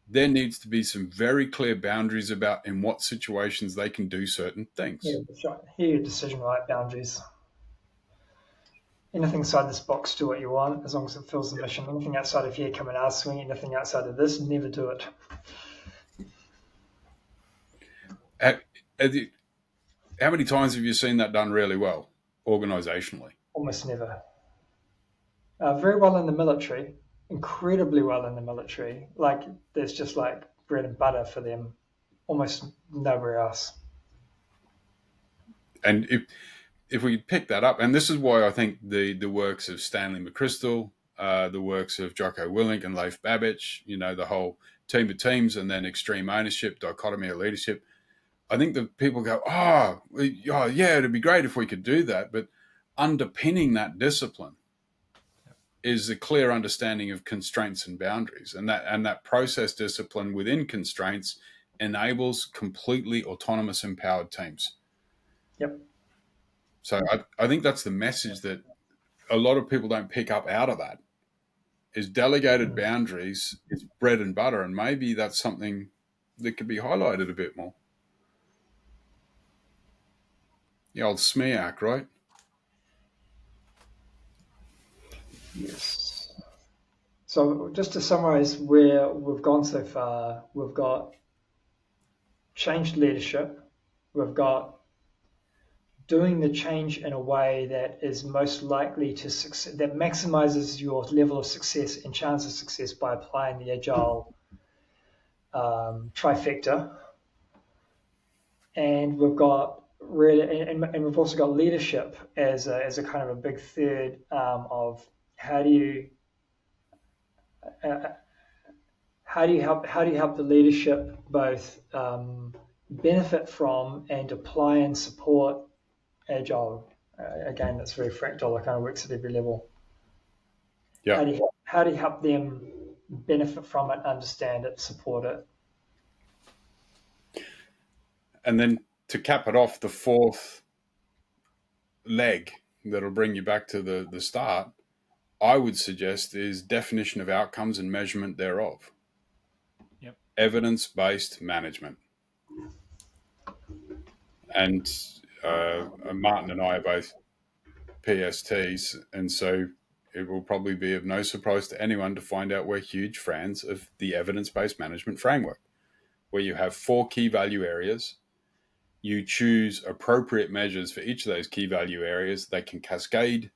there needs to be some very clear boundaries about in what situations they can do certain things. Yeah, that's right. Here, your decision right boundaries. Anything inside this box, do what you want, as long as it fills the mission. Anything outside of here, come and ask me. Anything outside of this, never do it. How many times have you seen that done really well, organizationally? Almost never. Very well in the military, incredibly well in the military. Like, there's just like bread and butter for them, almost nowhere else. And if we pick that up, and this is why I think the works of Stanley McChrystal, the works of Jocko Willink and Leif Babich, the whole team of teams and then extreme ownership, dichotomy of leadership, I think that people go, oh, yeah, it'd be great if we could do that. But underpinning that discipline is a clear understanding of constraints and boundaries. And that process discipline within constraints enables completely autonomous, empowered teams. Yep. So I think that's the message that a lot of people don't pick up out of that, is delegated boundaries is bread and butter. And maybe that's something that could be highlighted a bit more. The old SMEAC, right? Yes. So just to summarize where we've gone so far, we've got changed leadership, we've got doing the change in a way that is most likely to succeed, that maximizes your level of success and chance of success by applying the agile trifecta. And we've got really, and we've also got leadership as a kind of a big third of how do you help the leadership both benefit from and apply and support agile. Again, that's very fractal. It kind of works at every level. Yeah. How do you help them benefit from it, understand it, support it? And then to cap it off, the fourth leg that'll bring you back to the start, I would suggest, is definition of outcomes and measurement thereof. Yep. Evidence-based management. And Martin and I are both PSTs, and so it will probably be of no surprise to anyone to find out we're huge fans of the evidence-based management framework. where you have 4 key value areas. You choose appropriate measures for each of those key value areas. They can cascade,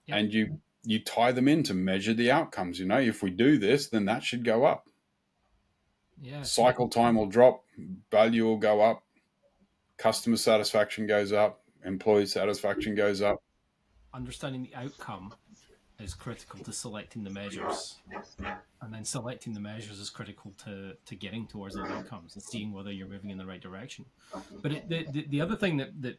and you tie them in to measure the outcomes. If we do this, then that should go up. Yeah. Cycle time will drop, value will go up, customer satisfaction goes up, employee satisfaction goes up. Understanding the outcome is critical to selecting the measures, and then selecting the measures is critical to getting towards those outcomes and seeing whether you're moving in the right direction. But the other thing that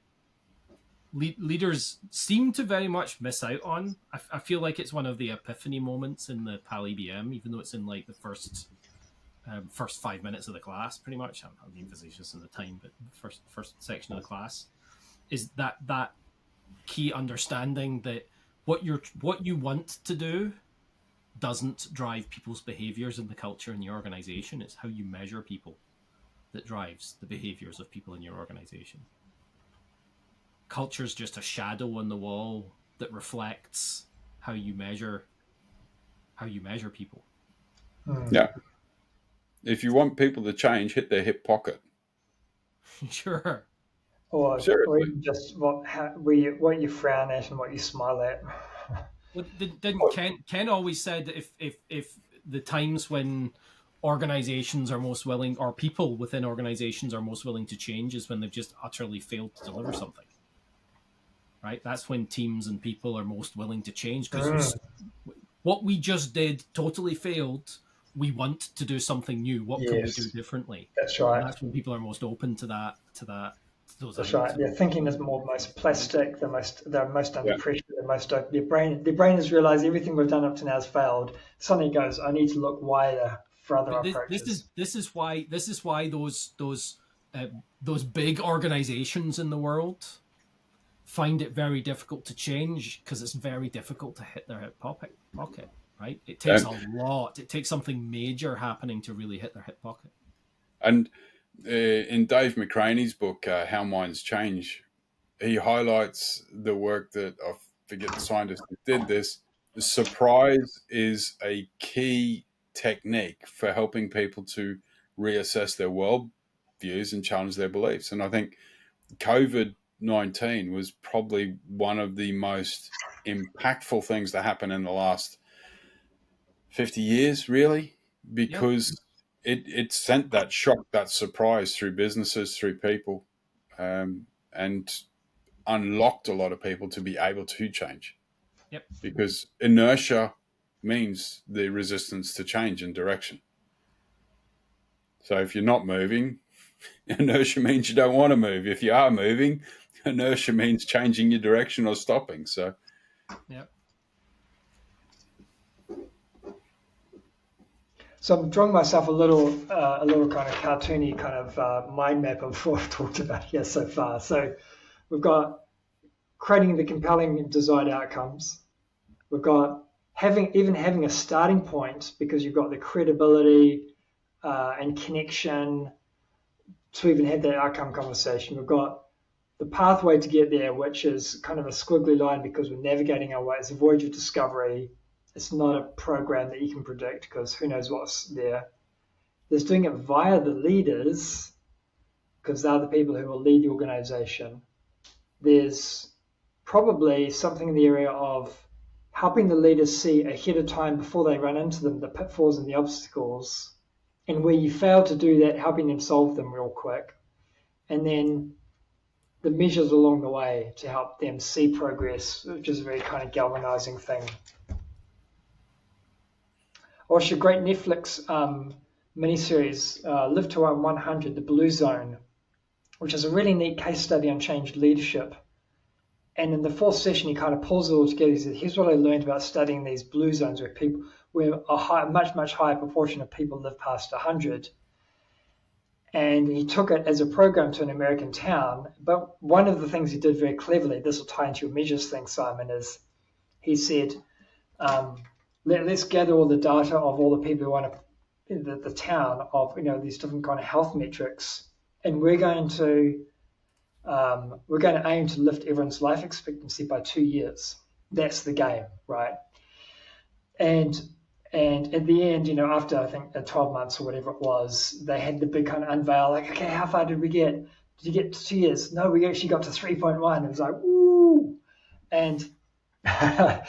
leaders seem to very much miss out on, I feel like it's one of the epiphany moments in the PAL EBM, even though it's in like the first 5 minutes of the class, pretty much. I'm being facetious in the time, but first section of the class is that key understanding that what you want to do doesn't drive people's behaviors in the culture in your organization. It's how you measure people that drives the behaviors of people in your organization. Culture is just a shadow on the wall that reflects how you measure people. Yeah. If you want people to change, hit their hip pocket. Sure. Or just what you frown at and what you smile at. Well, didn't Ken always said that if the times when organizations are most willing, or people within organizations are most willing to change, is when they've just utterly failed to deliver something. Right? That's when teams and people are most willing to change, because what we just did totally failed. We want to do something new. What can we do differently? That's right. And that's when people are most open to that. Those That's ideas. right. Their thinking is most plastic. They're most under pressure. They're most open. Their brain has realized everything we've done up to now has failed. Suddenly goes, I need to look wider for other approaches. This is why those big organizations in the world find it very difficult to change, because it's very difficult to hit their hip pocket. Right? It takes a lot. It takes something major happening to really hit their hip pocket. And in Dave McCraney's book, How Minds Change, he highlights the work that, I forget the scientist that did this. Surprise is a key technique for helping people to reassess their world views and challenge their beliefs. And I think COVID-19 was probably one of the most impactful things to happen in the last 50 years, really, because it sent that shock, that surprise through businesses, through people, and unlocked a lot of people to be able to change. Yep. Because inertia means the resistance to change and direction. So if you're not moving, inertia means you don't want to move. If you are moving, inertia means changing your direction or stopping. So, yep. So I'm drawing myself a little kind of cartoony kind of mind map of what I've talked about here so far. So we've got creating the compelling desired outcomes. We've got having a starting point, because you've got the credibility and connection to even have that outcome conversation. We've got the pathway to get there, which is kind of a squiggly line because we're navigating our ways. Avoid your discovery. It's not a program that you can predict, because who knows what's there. There's doing it via the leaders, because they're the people who will lead the organization. There's probably something in the area of helping the leaders see ahead of time before they run into them, the pitfalls and the obstacles. And where you fail to do that, helping them solve them real quick. And then the measures along the way to help them see progress, which is a very kind of galvanizing thing. I watched a great Netflix miniseries, Live to 100, The Blue Zone, which is a really neat case study on changed leadership. And in the fourth session, he kind of pulls it all together. He said, here's what I learned about studying these blue zones where a much higher proportion of people live past 100. And he took it as a program to an American town. But one of the things he did very cleverly, this will tie into your measures thing, Simon, is he said, let's gather all the data of all the people who want to, the town of, these different kind of health metrics. And we're going to aim to lift everyone's life expectancy by 2 years. That's the game, right? And And at the end, after I think 12 months or whatever it was, they had the big kind of unveil, like, okay, how far did we get? Did you get to 2 years? No, we actually got to 3.1. It was like, woo! And, but,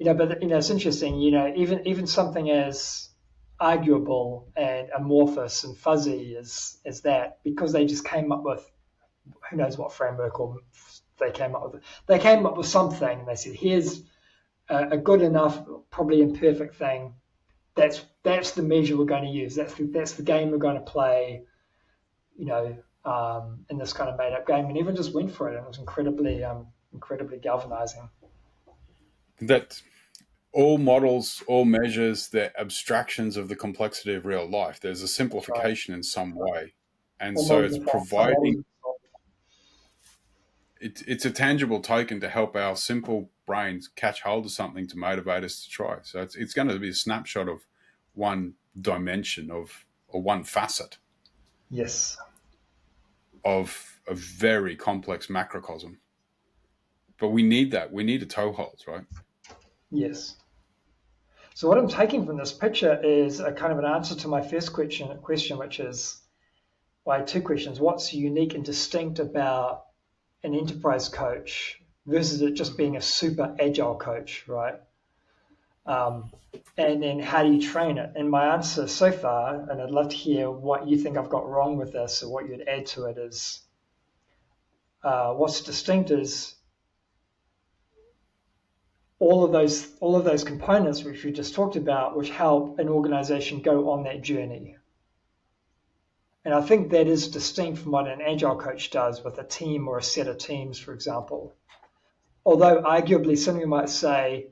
it's interesting, even something as arguable and amorphous and fuzzy as that, because they just came up with, who knows what framework or they came up with. They came up with something, and they said, here's a good enough, probably imperfect thing. That's the measure we're going to use. That's the game we're going to play. In this kind of made up game, and everyone just went for it, and it was incredibly galvanizing. That all models, all measures, they're abstractions of the complexity of real life. There's a simplification in some way, and so it's providing. It's a tangible token to help our simple brains catch hold of something to motivate us to try. So it's going to be a snapshot of one dimension or one facet. Yes. Of a very complex macrocosm. But we need that. We need a toehold, right? Yes. So what I'm taking from this picture is a kind of an answer to my first question, which is, well, I had 2 questions. What's unique and distinct about an enterprise coach versus it just being a super agile coach, right? And then how do you train it? And my answer so far, and I'd love to hear what you think I've got wrong with this or what you'd add to it, is what's distinct is all of those components which we just talked about, which help an organization go on that journey. And I think that is distinct from what an agile coach does with a team or a set of teams, for example. Although arguably somebody might say,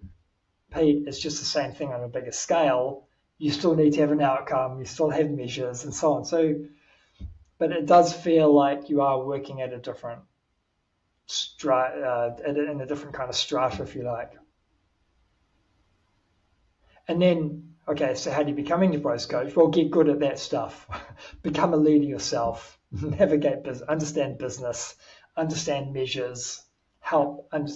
Pete, it's just the same thing on a bigger scale. You still need to have an outcome. You still have measures and so on. So, but it does feel like you are working at a different in a different kind of strata, if you like. And then, okay, so how do you become an enterprise coach? Well, get good at that stuff. Become a leader yourself. Navigate business, understand business, understand measures, help and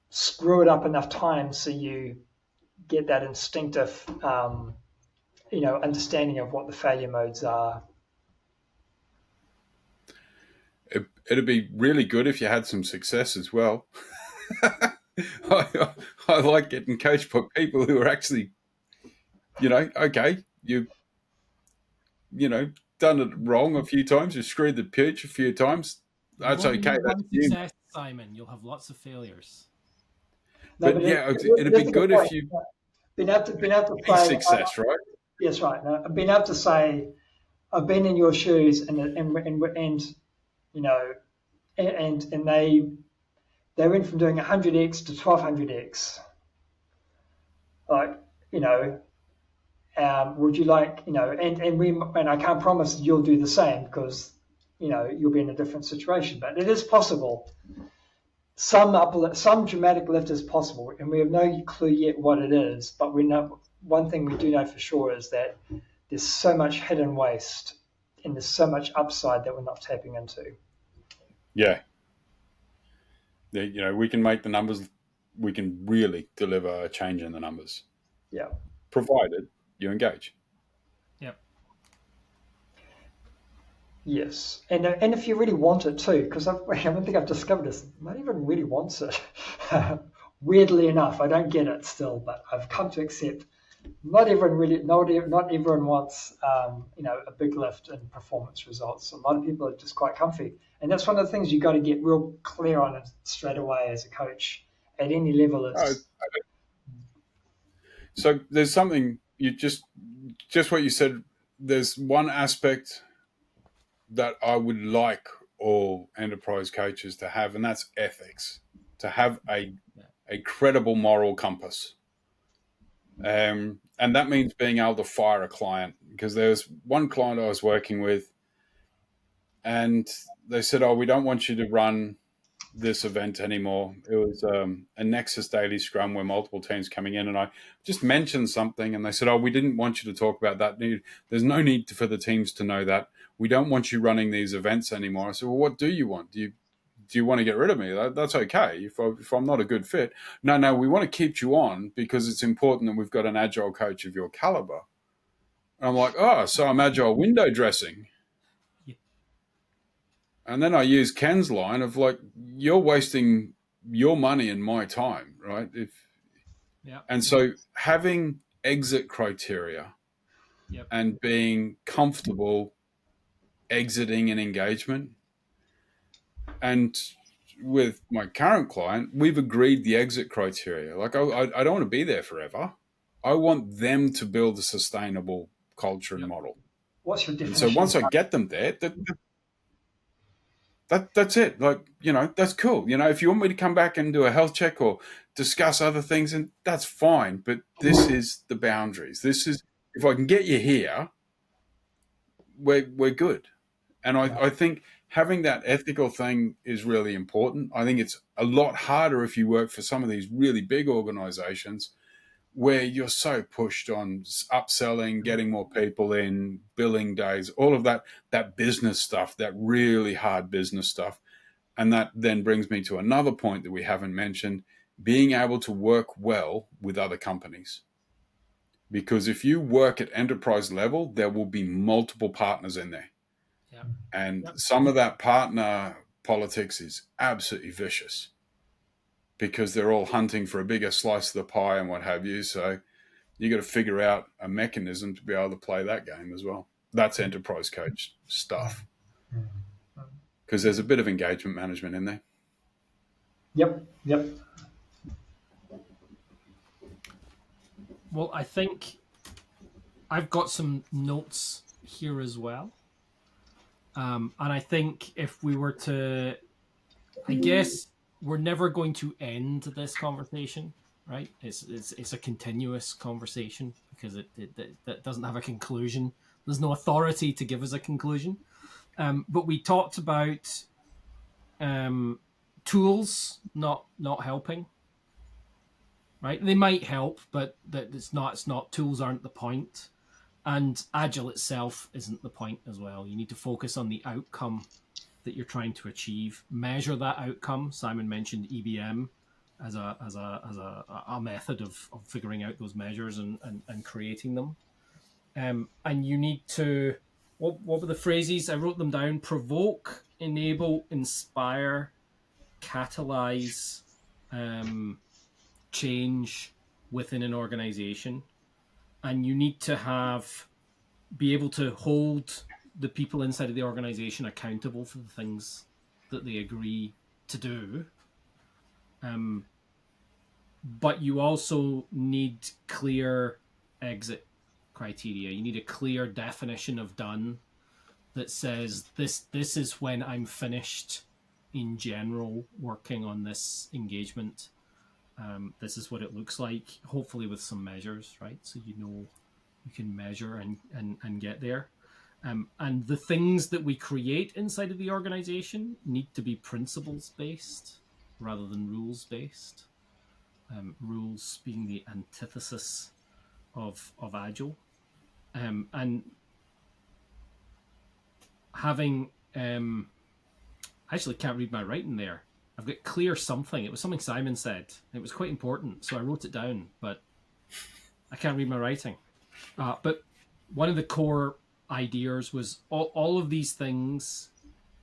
screw it up enough times so you get that instinctive, understanding of what the failure modes are. It'd be really good if you had some success as well. I like getting coached by people who are actually, okay, you've done it wrong a few times, you've screwed the pitch a few times. That's okay. That's success, Simon. You'll have lots of failures. No, but yeah, it'd be good if you been able to say success, right? Yes, right. No, I've been able to say I've been in your shoes, and they went from doing 100x to 1200x. Like, would you like, and I can't promise you'll do the same because, you'll be in a different situation, but it is possible. Some dramatic lift is possible, and we have no clue yet what it is, but we know one thing we do know for sure is that there's so much hidden waste and there's so much upside that we're not tapping into. Yeah. We can make the numbers, we can really deliver a change in the numbers. Yeah. Provided you engage. Yep. Yes. And if you really want it too, because I don't think I've discovered this, not everyone really wants it. Weirdly enough, I don't get it still, but I've come to accept not everyone wants, a big lift in performance results. A lot of people are just quite comfy. And that's one of the things you got to get real clear on it straight away as a coach at any level. So there's something you just what you said. There's one aspect that I would like all enterprise coaches to have, and that's ethics, to have a credible moral compass. And that means being able to fire a client, because there was one client I was working with and they said, we don't want you to run this event anymore. It was a Nexus daily scrum where multiple teams coming in, and I just mentioned something and they said, we didn't want you to talk about that. There's no need for the teams to know that. We don't want you running these events anymore. I said, well, what do you want? Do you want to get rid of me? That's okay if I'm not a good fit. No, we want to keep you on because it's important that we've got an agile coach of your caliber. And I'm like, oh, so I'm agile window dressing. Yeah. And then I use Ken's line of like, you're wasting your money and my time, right? Yeah. And so having exit criteria Yep. and being comfortable exiting an engagement. And with my current client, we've agreed the exit criteria. Like, I don't want to be there forever. I want them to build a sustainable culture and Yep. model. What's your And so definition? once I get them there, that's it. Like, that's cool. If you want me to come back and do a health check or discuss other things, and that's fine. But this is the boundaries. This is, if I can get you here, we're good. And I think having that ethical thing is really important. I think it's a lot harder if you work for some of these really big organizations where you're so pushed on upselling, getting more people in, billing days, all of that business stuff, that really hard business stuff. And that then brings me to another point that we haven't mentioned, being able to work well with other companies. Because if you work at enterprise level, there will be multiple partners in there. Yeah. And Yep. some of that partner politics is absolutely vicious because they're all hunting for a bigger slice of the pie and what have you. So you got to figure out a mechanism to be able to play that game as well. That's enterprise coach stuff because there's a bit of engagement management in there. Yep. Well, I think I've got some notes here as well. And I think if we were to, I guess we're never going to end this conversation, right? It's a continuous conversation because it doesn't have a conclusion. There's no authority to give us a conclusion. But we talked about tools not helping, right? They might help, but that it's not. Tools aren't the point. And Agile itself isn't the point as well. You need to focus on the outcome that you're trying to achieve. Measure that outcome. Simon mentioned EBM as a method of figuring out those measures and creating them. And you need to, what were the phrases? I wrote them down: provoke, enable, inspire, catalyze change within an organization. And you need to be able to hold the people inside of the organization accountable for the things that they agree to do. But you also need clear exit criteria. You need a clear definition of done that says this is when I'm finished in general working on this engagement. This is what it looks like, hopefully with some measures, right? So you can measure and get there. And the things that we create inside of the organization need to be principles based rather than rules based. Rules being the antithesis of Agile. And having I actually can't read my writing there. I've got clear something. It was something Simon said. It was quite important, so I wrote it down, but I can't read my writing. But one of the core ideas was all of these things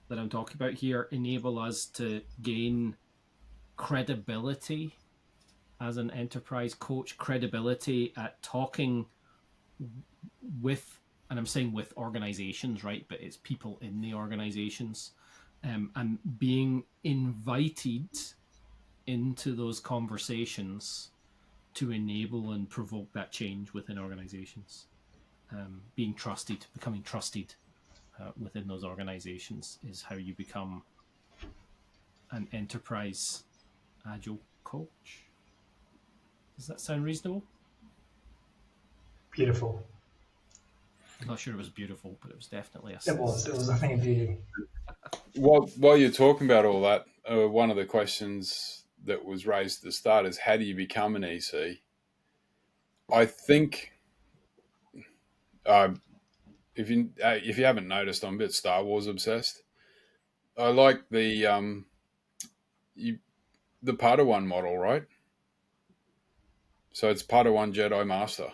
that I'm talking about here enable us to gain credibility as an enterprise coach, credibility at talking with, and I'm saying with organizations, right? But it's people in the organizations. And being invited into those conversations to enable and provoke that change within organizations. Being trusted, becoming trusted within those organizations is how you become an enterprise agile coach. Does that sound reasonable? Beautiful. I'm not sure it was beautiful, but it was definitely a It was a thing of beauty. While you're talking about all that, one of the questions that was raised at the start is how do you become an EC? I think if you haven't noticed, I'm a bit Star Wars obsessed. I like the the Padawan model, right? So it's Padawan Jedi Master.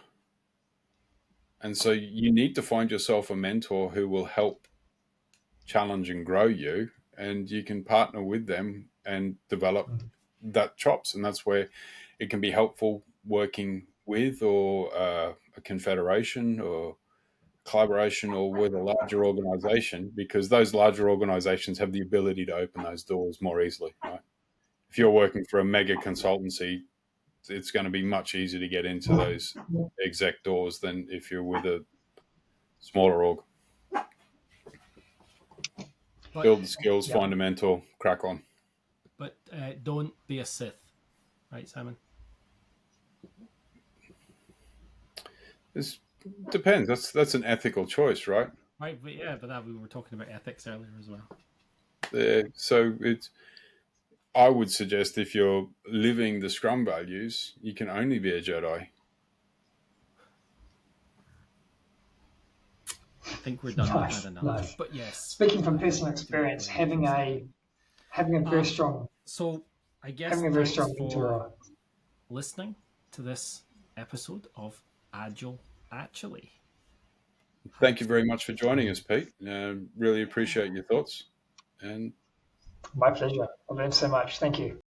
And so you need to find yourself a mentor who will help challenge and grow you, and you can partner with them and develop that chops. And that's where it can be helpful working with or a confederation or collaboration or with a larger organization, because those larger organizations have the ability to open those doors more easily, right? If you're working for a mega consultancy, it's going to be much easier to get into those exec doors than if you're with a smaller org. But, build the skills, find a mentor, crack on. But don't be a Sith, right, Simon? It depends. That's an ethical choice, right? Right, but that we were talking about ethics earlier as well. So I would suggest if you're living the Scrum values, you can only be a Jedi. I think we're done with that analogy. Nice. But yes, speaking from personal experience, having a very strong. So I guess having a very strong mentor. Listening to this episode of Agile Actually. Thank you very much for joining us, Pete. Really appreciate your thoughts. And my pleasure. I learned so much. Thank you.